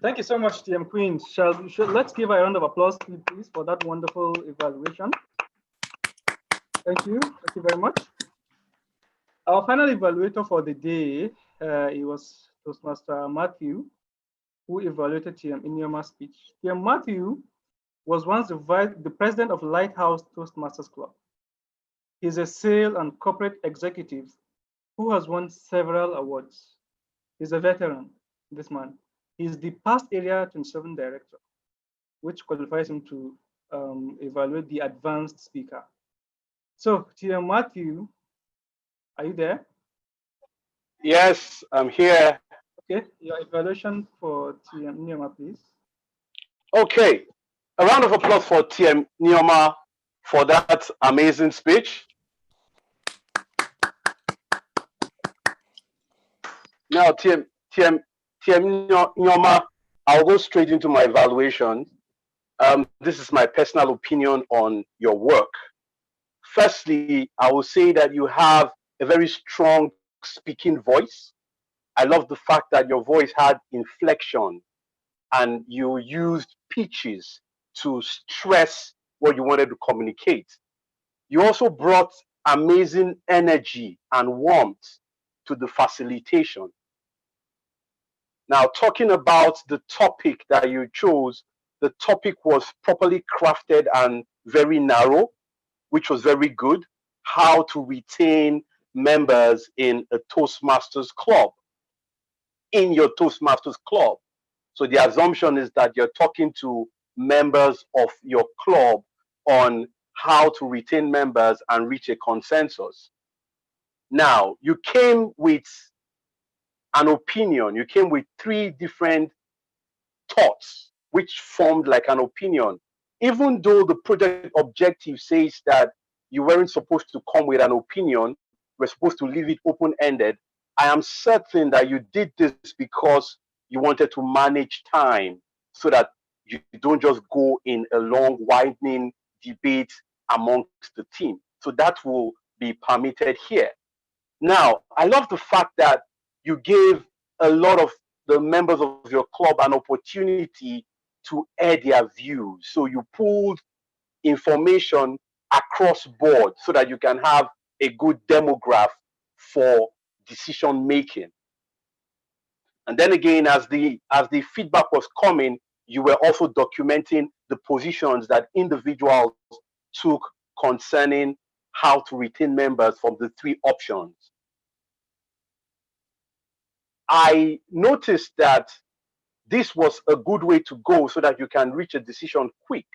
Thank you so much, TM Queen. Let's give a round of applause, please, for that wonderful evaluation. Thank you very much. Our final evaluator for the day, it was Toastmaster Matthew, who evaluated TM Inyoma's speech. TM Matthew was once the president of Lighthouse Toastmasters Club. He's a sales and corporate executive who has won several awards. He's a veteran, this man. He's the past Area 27 director, which qualifies him to evaluate the advanced speaker. So, TM Matthew, are you there? Yes, I'm here. Okay, your evaluation for TM Nyoma, please. Okay, a round of applause for TM Nyoma for that amazing speech. Now, TM Nyoma, I'll go straight into my evaluation. This is my personal opinion on your work. Firstly, I will say that you have a very strong speaking voice. I love the fact that your voice had inflection and you used pitches to stress what you wanted to communicate. You also brought amazing energy and warmth to the facilitation. Now, talking about the topic that you chose, the topic was properly crafted and very narrow, which was very good. How to retain members in a Toastmasters club, in your Toastmasters club. So the assumption is that you're talking to members of your club on how to retain members and reach a consensus. Now, you came with an opinion. You came with 3 different thoughts, which formed like an opinion. Even though the project objective says that you weren't supposed to come with an opinion, we're supposed to leave it open-ended, I am certain that you did this because you wanted to manage time so that you don't just go in a long, widening debate amongst the team. So that will be permitted here. Now, I love the fact that you gave a lot of the members of your club an opportunity to air their views. So you pulled information across board so that you can have a good demograph for decision making. And then again, as the feedback was coming, you were also documenting the positions that individuals took concerning how to retain members from the 3 options. I noticed that this was a good way to go so that you can reach a decision quick,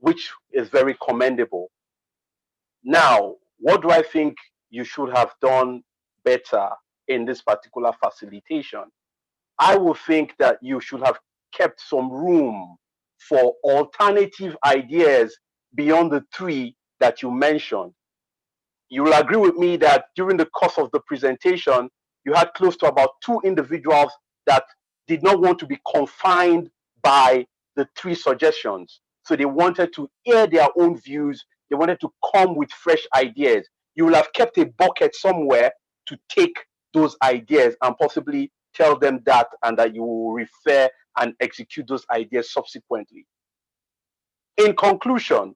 which is very commendable. Now, what do I think you should have done better in this particular facilitation? I would think that you should have kept some room for alternative ideas beyond the 3 that you mentioned. You will agree with me that during the course of the presentation, you had close to about 2 individuals that did not want to be confined by the 3 suggestions. So they wanted to air their own views. They wanted to come with fresh ideas. You will have kept a bucket somewhere to take those ideas and possibly tell them that, and that you will refer and execute those ideas subsequently. In conclusion,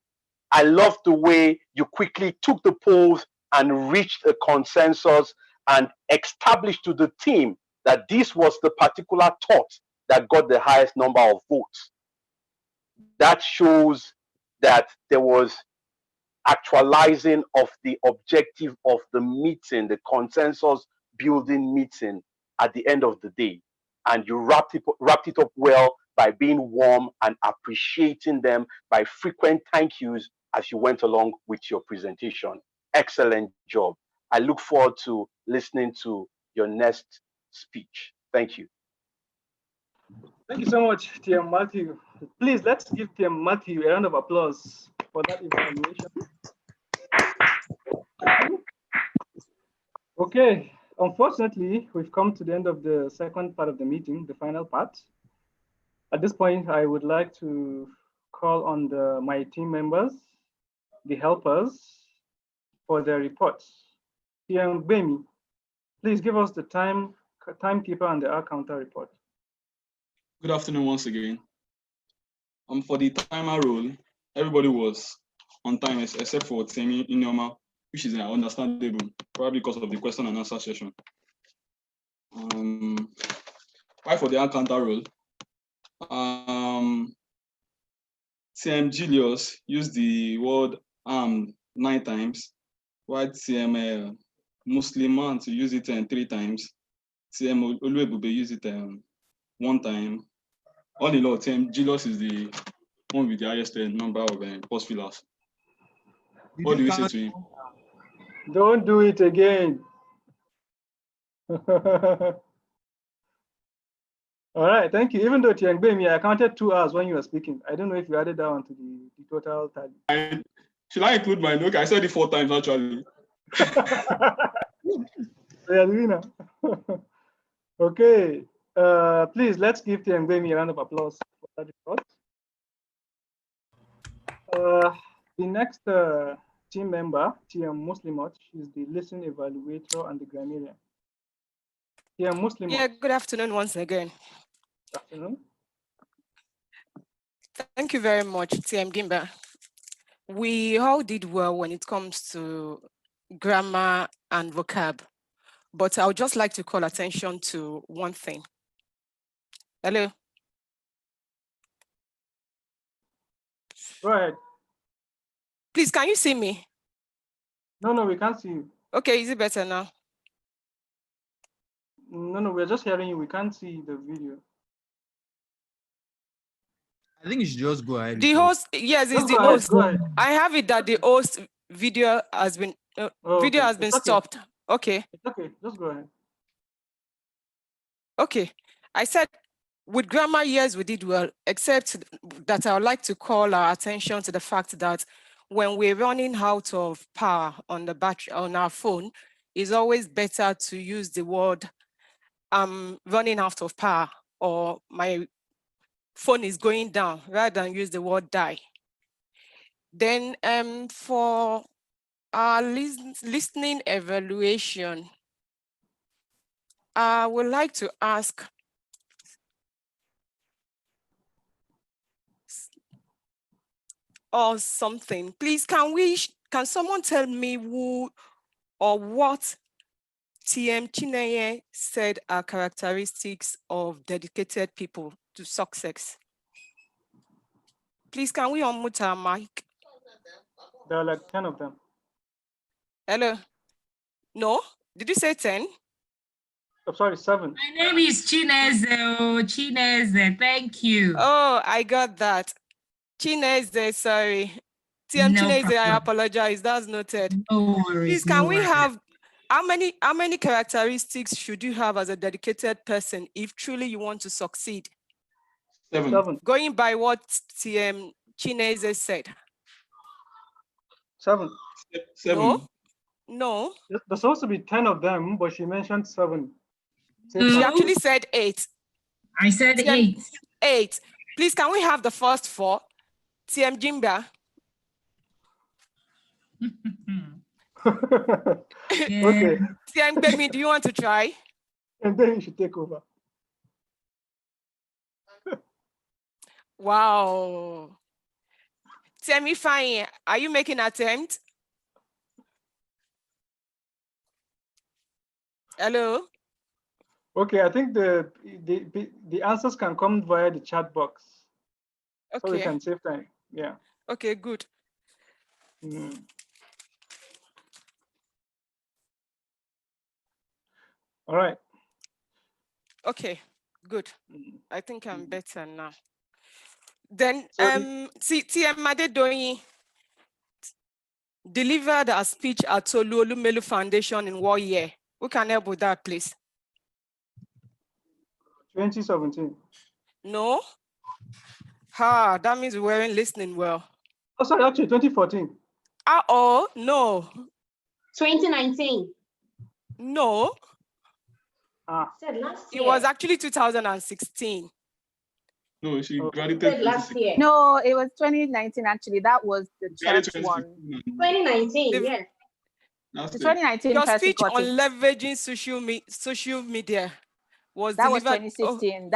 I love the way you quickly took the polls and reached a consensus and established to the team that this was the particular thought that got the highest number of votes. That shows that there was actualizing of the objective of the meeting, the consensus building meeting at the end of the day. And you wrapped it up well by being warm and appreciating them by frequent thank yous as you went along with your presentation. Excellent job. I look forward to listening to your next speech. Thank you. Thank you so much, TM Matthew. Please, let's give TM Matthew a round of applause for that evaluation. Okay, unfortunately, we've come to the end of the second part of the meeting, the final part. At this point, I would like to call on my team members, the helpers, for their reports. TM Bemi, please give us the timekeeper and the hour counter report. Good afternoon once again. For the timer role, everybody was on time except for Temi Inyoma, which is understandable, probably because of the question and answer session. Why for the encounter role? TM Julius used the word 9 times, while TM Musliman to use it 3 times. TM Oluebube used it 1 time. All in all, TM Julius is the one with the highest number of post fillers. What do you say to him? Don't do it again. All right, thank you. Even though Tiangbemi, I counted 2 hours when you were speaking. I don't know if you added that one to the total tally. Should I include my note? I said it 4 times actually. Yeah, okay. Please, let's give Tiangbemi a round of applause for that report. The next team member, TM Muslimot, is the listening evaluator and the grammarian. TM Muslimot. Yeah, good afternoon once again. Good afternoon. Thank you very much, TM Gimba. We all did well when it comes to grammar and vocab, but I would just like to call attention to one thing. Hello? Go ahead. Please, can you see me? No, we can't see you. Okay, is it better now? No, we're just hearing you. We can't see the video. I think you should just go ahead. The host, yes, it's the host. I have it that the host video has been stopped. Okay. It's okay, just go ahead. Okay, I said with grammar, yes, we did well, except that I would like to call our attention to the fact that when we're running out of power on the battery on our phone, it's always better to use the word I'm running out of power or my phone is going down rather than use the word die. Then for our listening evaluation, I would like to ask or something. Please, can someone tell me who or what TM Chineye said are characteristics of dedicated people to success? Please, can we unmute our mic? There are like 10 of them. Hello? No? Did you say 10? I'm sorry, 7. My name is Chineze. Chineze, thank you. Oh, I got that. Chineze, sorry. TM No Chineze, problem. I apologize. That's noted. No worries. Please, can we have how many characteristics should you have as a dedicated person if truly you want to succeed? 7. Going by what TM Chineze said. 7. No. There's supposed to be 10 of them, but she mentioned 7. She actually said 8. I said 8. 8. Please, can we have the first 4? TM Jimba. Okay. TM Bemi, do you want to try? And then you should take over. Wow. TM Ifeanyi, are you making an attempt? Hello? Okay, I think the answers can come via the chat box. Okay. So we can save time. Yeah. Okay, good. All right. Okay, good. I think I'm better now. Then, TM Adedoyin delivered a speech at Oluolumelu Foundation in what year? Who can help with that, please? 2017. No. That means we weren't listening well. Oh, sorry, actually 2014. No. 2019. No. Said last year. It was actually 2016. No, she graduated last year. No, it was 2019 actually. That was the church one. 2019, yes. The 2019 Your speech on leveraging social media was that delivered. was 2016.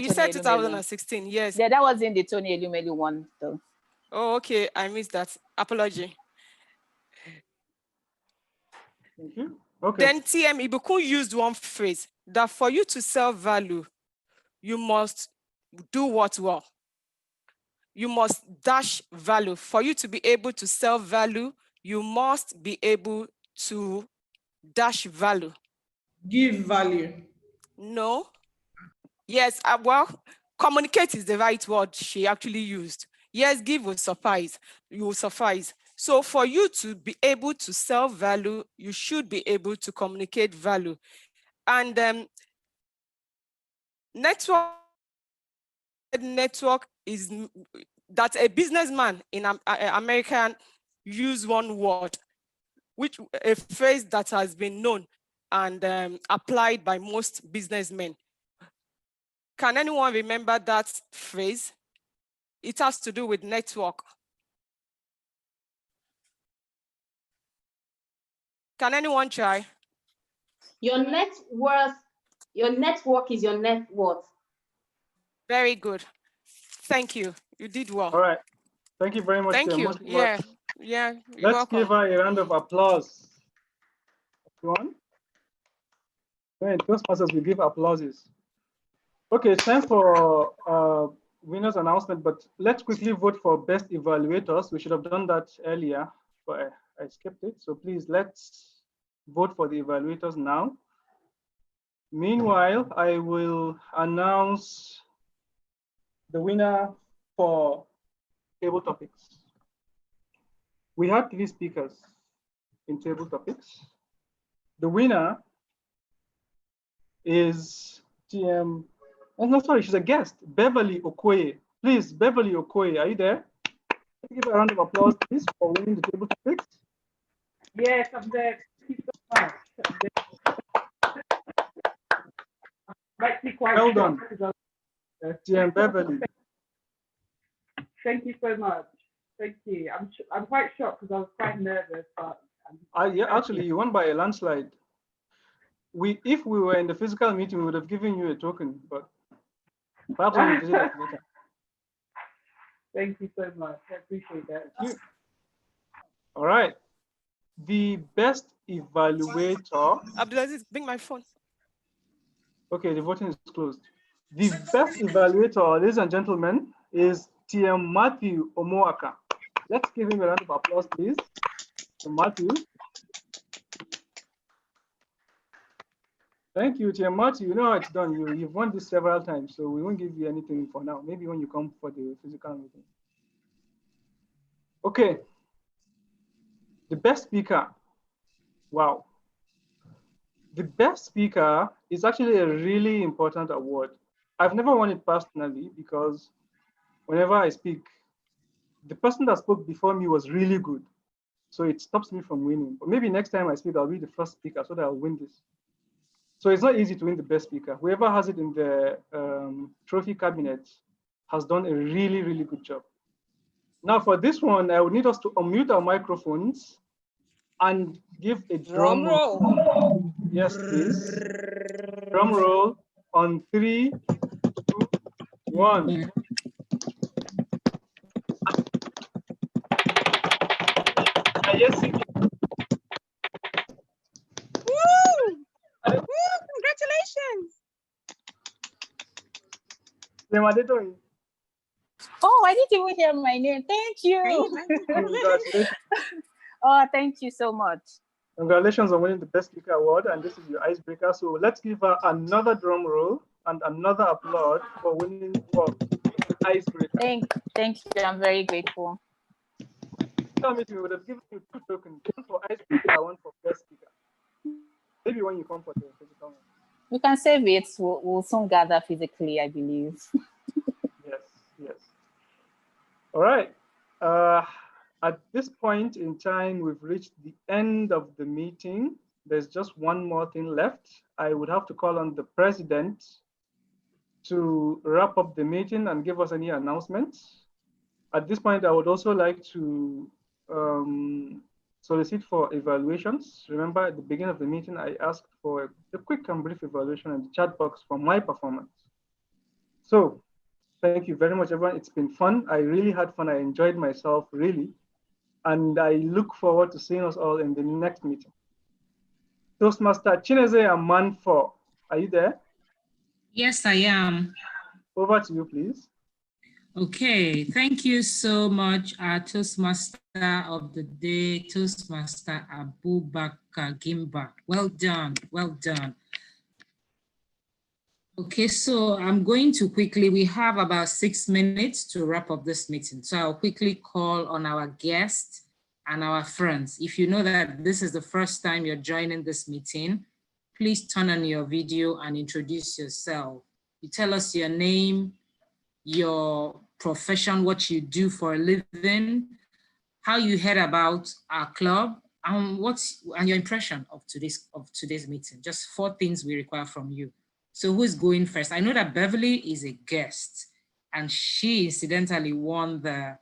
You said 2016. Yes. Yeah, that was in the Tony Elumelu one though. Oh, okay. I missed that. Apology. Thank you. Okay. Then TM Ibukun used one phrase that for you to sell value, you must do what well? You must dash value. For you to be able to sell value, you must be able to dash value. Give value. No. Yes, well, communicate is the right word she actually used. Yes, give will suffice. You will suffice. So for you to be able to sell value, you should be able to communicate value. And network is that a businessman in American use one word, which a phrase that has been known and applied by most businessmen. Can anyone remember that phrase? It has to do with network. Can anyone try? Your net worth is your net worth. Very good. Thank you. You did well. All right. Thank you very much. Thank you. Yeah. You're Let's give her a round of applause. Everyone. When Toastmasters, we give applauses. Okay, it's time for winners announcement, but let's quickly vote for best evaluators. We should have done that earlier, but I skipped it. So please, let's vote for the evaluators now. Meanwhile, I will announce the winner for table topics. We had 3 speakers in table topics. The winner is TM. Oh, no, sorry, she's a guest, Beverly Okoye. Please, Beverly Okoye, are you there? Give her a round of applause, please, for winning the table topics. Yes, I'm there. Thank you so much. Well done, TM Beverly. Thank you so much. Thank you. I'm quite shocked because I was quite nervous, but Yeah, actually, you won by a landslide. If we were in the physical meeting, we would have given you a token, but perhaps we'll do that later. Thank you so much. I appreciate that. Thank you. All right. The best evaluator. Abdulaziz, bring my phone. Okay, the voting is closed. The best evaluator, ladies and gentlemen, is TM Matthew Omoaka. Let's give him a round of applause, please. So Matthew. Thank you, TM Matthew. You know how it's done. You've won this several times, so we won't give you anything for now. Maybe when you come for the physical meeting. Okay. The best speaker. Wow. The best speaker is actually a really important award. I've never won it personally because whenever I speak, the person that spoke before me was really good. So it stops me from winning. But maybe next time I speak, I'll be the first speaker so that I'll win this. So it's not easy to win the best speaker. Whoever has it in the trophy cabinet has done a really, really good job. Now for this one, I would need us to unmute our microphones and give a drum roll. Yes, please. Drum roll on 3, 2, 1. Yes, Woo! Woo! Congratulations! Oh, I didn't even hear my name. Thank you. Oh, thank you so much. Congratulations on winning the Best Speaker Award, and this is your icebreaker. So let's give her another drum roll and another applaud for winning the icebreaker. Thank you. I'm very grateful. Tell me, we would have given you 2 tokens, one for icebreaker, one for Best Speaker. Maybe when you come for the physical one. We can save it. We'll soon gather physically, I believe. Yes. All right. At this point in time, we've reached the end of the meeting. There's just one more thing left. I would have to call on the president to wrap up the meeting and give us any announcements. At this point, I would also like to solicit for evaluations. Remember, at the beginning of the meeting, I asked for a quick and brief evaluation in the chat box for my performance. So thank you very much, everyone. It's been fun. I really had fun. I enjoyed myself, really. And I look forward to seeing us all in the next meeting. Toastmaster Chineze Amanfo, are you there? Yes, I am. Over to you, please. Okay, thank you so much, our Toastmaster of the day, Toastmaster Abubakar Gimba. Well done, well done. Okay, so I'm going to quickly, we have about 6 minutes to wrap up this meeting. So I'll quickly call on our guests and our friends. If you know that this is the first time you're joining this meeting, please turn on your video and introduce yourself. You tell us your name, your profession, what you do for a living, how you heard about our club, and your impression of today's meeting. Just 4 things we require from you. So who's going first? I know that Beverly is a guest, and she incidentally won the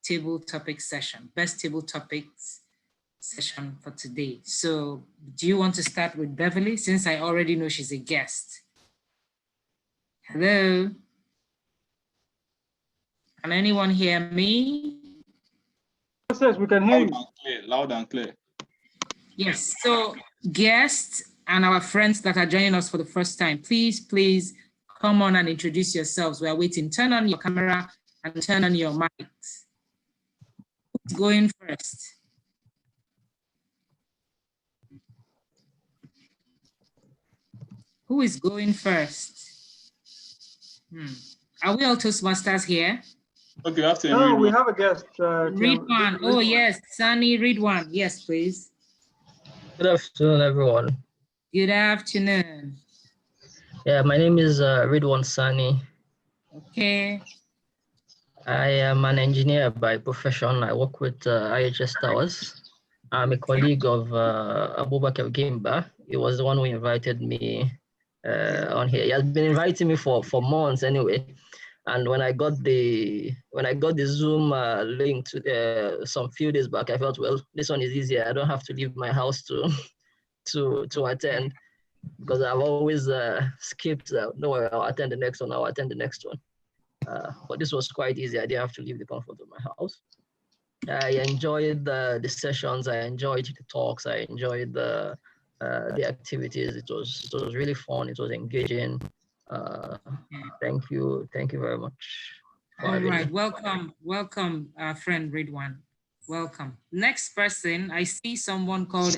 table topic session, best table topics session for today. So do you want to start with Beverly, since I already know she's a guest? Hello? Can anyone hear me? Yes, we can hear you. Loud and clear. Yes, so guests and our friends that are joining us for the first time, please come on and introduce yourselves. We are waiting. Turn on your camera and turn on your mics. Who's going first? Who is going first? Are we all Toastmasters here? Okay, after no, we have a guest. Read one. Oh, yes, Sunny, read one. Yes, please. Good afternoon, everyone. Good afternoon. Yeah, my name is Ridwan Sani. Okay. I am an engineer by profession. I work with IHS Towers. I'm a colleague of Abubakar Gimba. He was the one who invited me on here. He has been inviting me for months anyway. And when I got the Zoom link to some few days back, I felt, well, this one is easier. I don't have to leave my house to attend, because I've always skipped. No, I'll attend the next one. I'll attend the next one. But this was quite easy. I didn't have to leave the comfort of my house. I enjoyed the sessions. I enjoyed the talks. I enjoyed the activities. It was really fun. It was engaging. Thank you very much. All right, welcome, friend Ridwan. Welcome. Next person, I see someone called.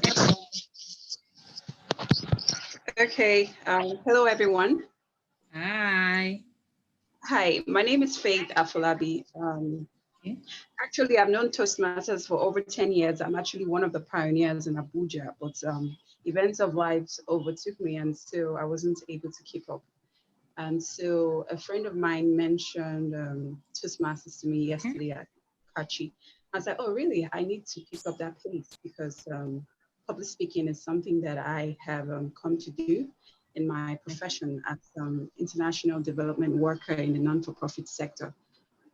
Okay, hello everyone. Hi. Hi, my name is Faith Afolabi. Actually, I've known Toastmasters for over 10 years. I'm actually one of the pioneers in Abuja, but events of life overtook me, and so I wasn't able to keep up. And so a friend of mine mentioned Toastmasters to me yesterday at Kachi. I was like, oh, really? I need to pick up that pace, because public speaking is something that I have come to do in my profession as international development worker in the non-for-profit sector.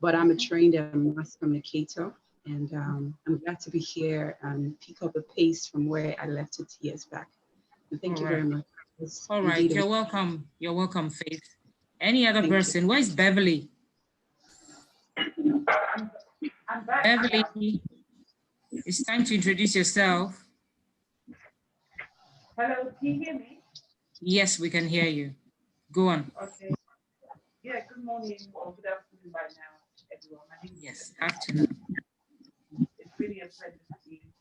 But I'm a trained mass communicator, and I'm glad to be here and pick up the pace from where I left it years back. And thank you very much. All right, you're welcome. You're welcome, Faith. Any other person? Where's Beverly? Beverly, it's time to introduce yourself. Hello, can you hear me? Yes, we can hear you. Go on. Okay. Yeah, good morning or good afternoon by now, everyone. My name is Yes, afternoon. It's really a pleasure to be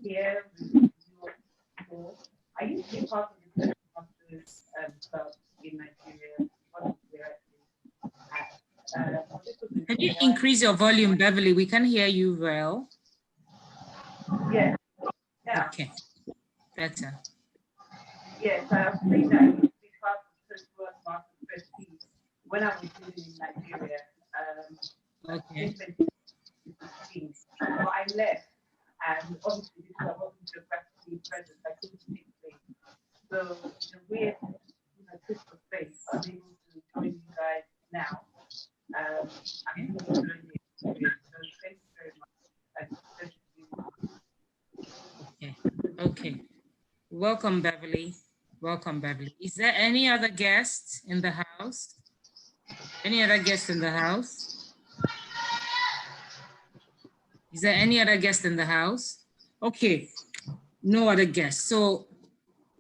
here with you all. I used to be part of the Toastmasters club in Nigeria. Can you increase your volume, Beverly? We can hear you well. Yeah. Okay. Better. Yes, I've seen that I used to be part of the Toastmasters team when I was living in Nigeria. Okay. So I left, and obviously because I wasn't geographically present, I couldn't take place. So the weird, twist of fate, I'm able to join you guys now. I'm able to join you. So thank you very much. Okay. Welcome, Beverly. Welcome, Beverly. Is there any other guests in the house? Any other guests in the house? Is there any other guest in the house? Okay, no other guests. So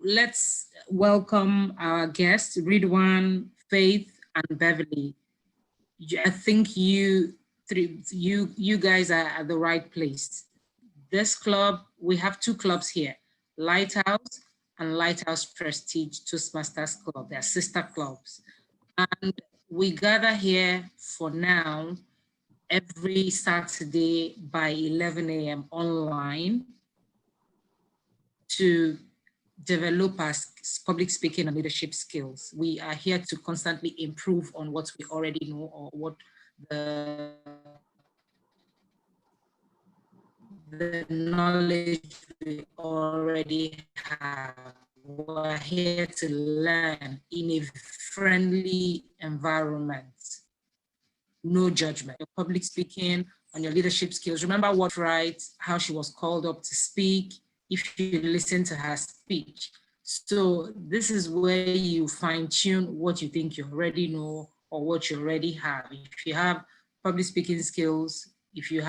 let's welcome our guests, Ridwan, Faith, and Beverly. I think you guys are at the right place. This club, we have two clubs here, Lighthouse and Lighthouse Prestige Toastmasters Club. They're sister clubs. And we gather here for now every Saturday by 11 a.m. online to develop our public speaking and leadership skills. We are here to constantly improve on what we already know or what the knowledge we already have. We're here to learn in a friendly environment. No judgment. Your public speaking and your leadership skills. Remember what right, how she was called up to speak, if you listen to her speech. So this is where you fine tune what you think you already know or what you already have. If you have public speaking skills, if you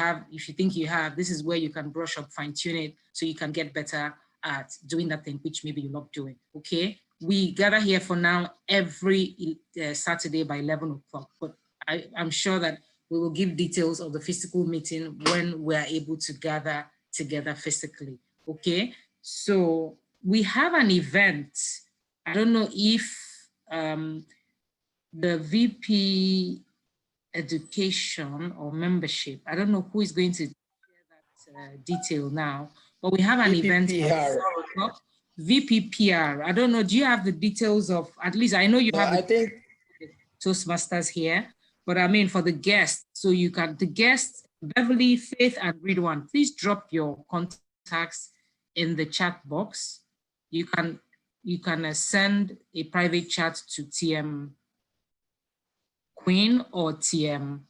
think you have, this is where you can brush up, fine tune it so you can get better at doing that thing which maybe you love doing, okay? We gather here for now every Saturday by 11 o'clock, but I'm sure that we will give details of the physical meeting when we are able to gather together physically, okay? So we have an event. I don't know if the VP education or membership, I don't know who is going to share that detail now, but we have an event at 4 o'clock. VPPR, I don't know, do you have the details of, at least I know you have I think Toastmasters here, but I mean for the guests, so you can, the guests, Beverly, Faith, and Ridwan, please drop your contacts in the chat box. You can send a private chat to TM Queen or TM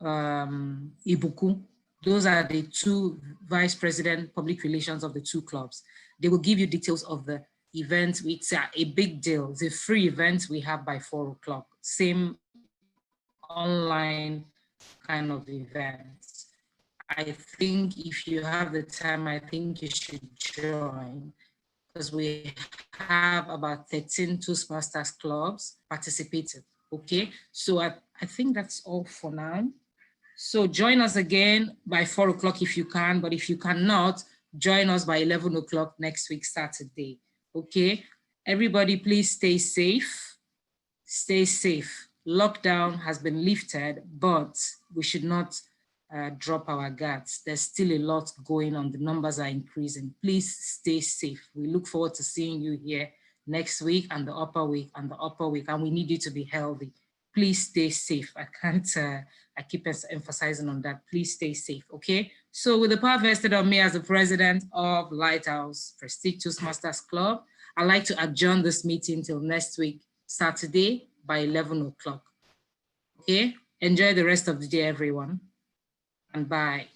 Ibuku. Those are the two vice president public relations of the two clubs. They will give you details of the event. It's a big deal. It's a free event we have by 4 o'clock. Same online kind of event. I think if you have the time, I think you should join because we have about 13 Toastmasters clubs participating. Okay, so I think that's all for now. So join us again by 4 o'clock if you can, but if you cannot, join us by 11 o'clock next week, Saturday. Okay, everybody please stay safe. Stay safe. Lockdown has been lifted, but we should not drop our guards. There's still a lot going on. The numbers are increasing. Please stay safe. We look forward to seeing you here next week and the upper week and the upper week, and we need you to be healthy. Please stay safe. I keep emphasizing on that. Please stay safe, okay? So with the power vested on me as the president of Lighthouse Prestige Toastmasters Club, I'd like to adjourn this meeting till next week, Saturday by 11 o'clock. Okay? Enjoy the rest of the day, everyone. And bye.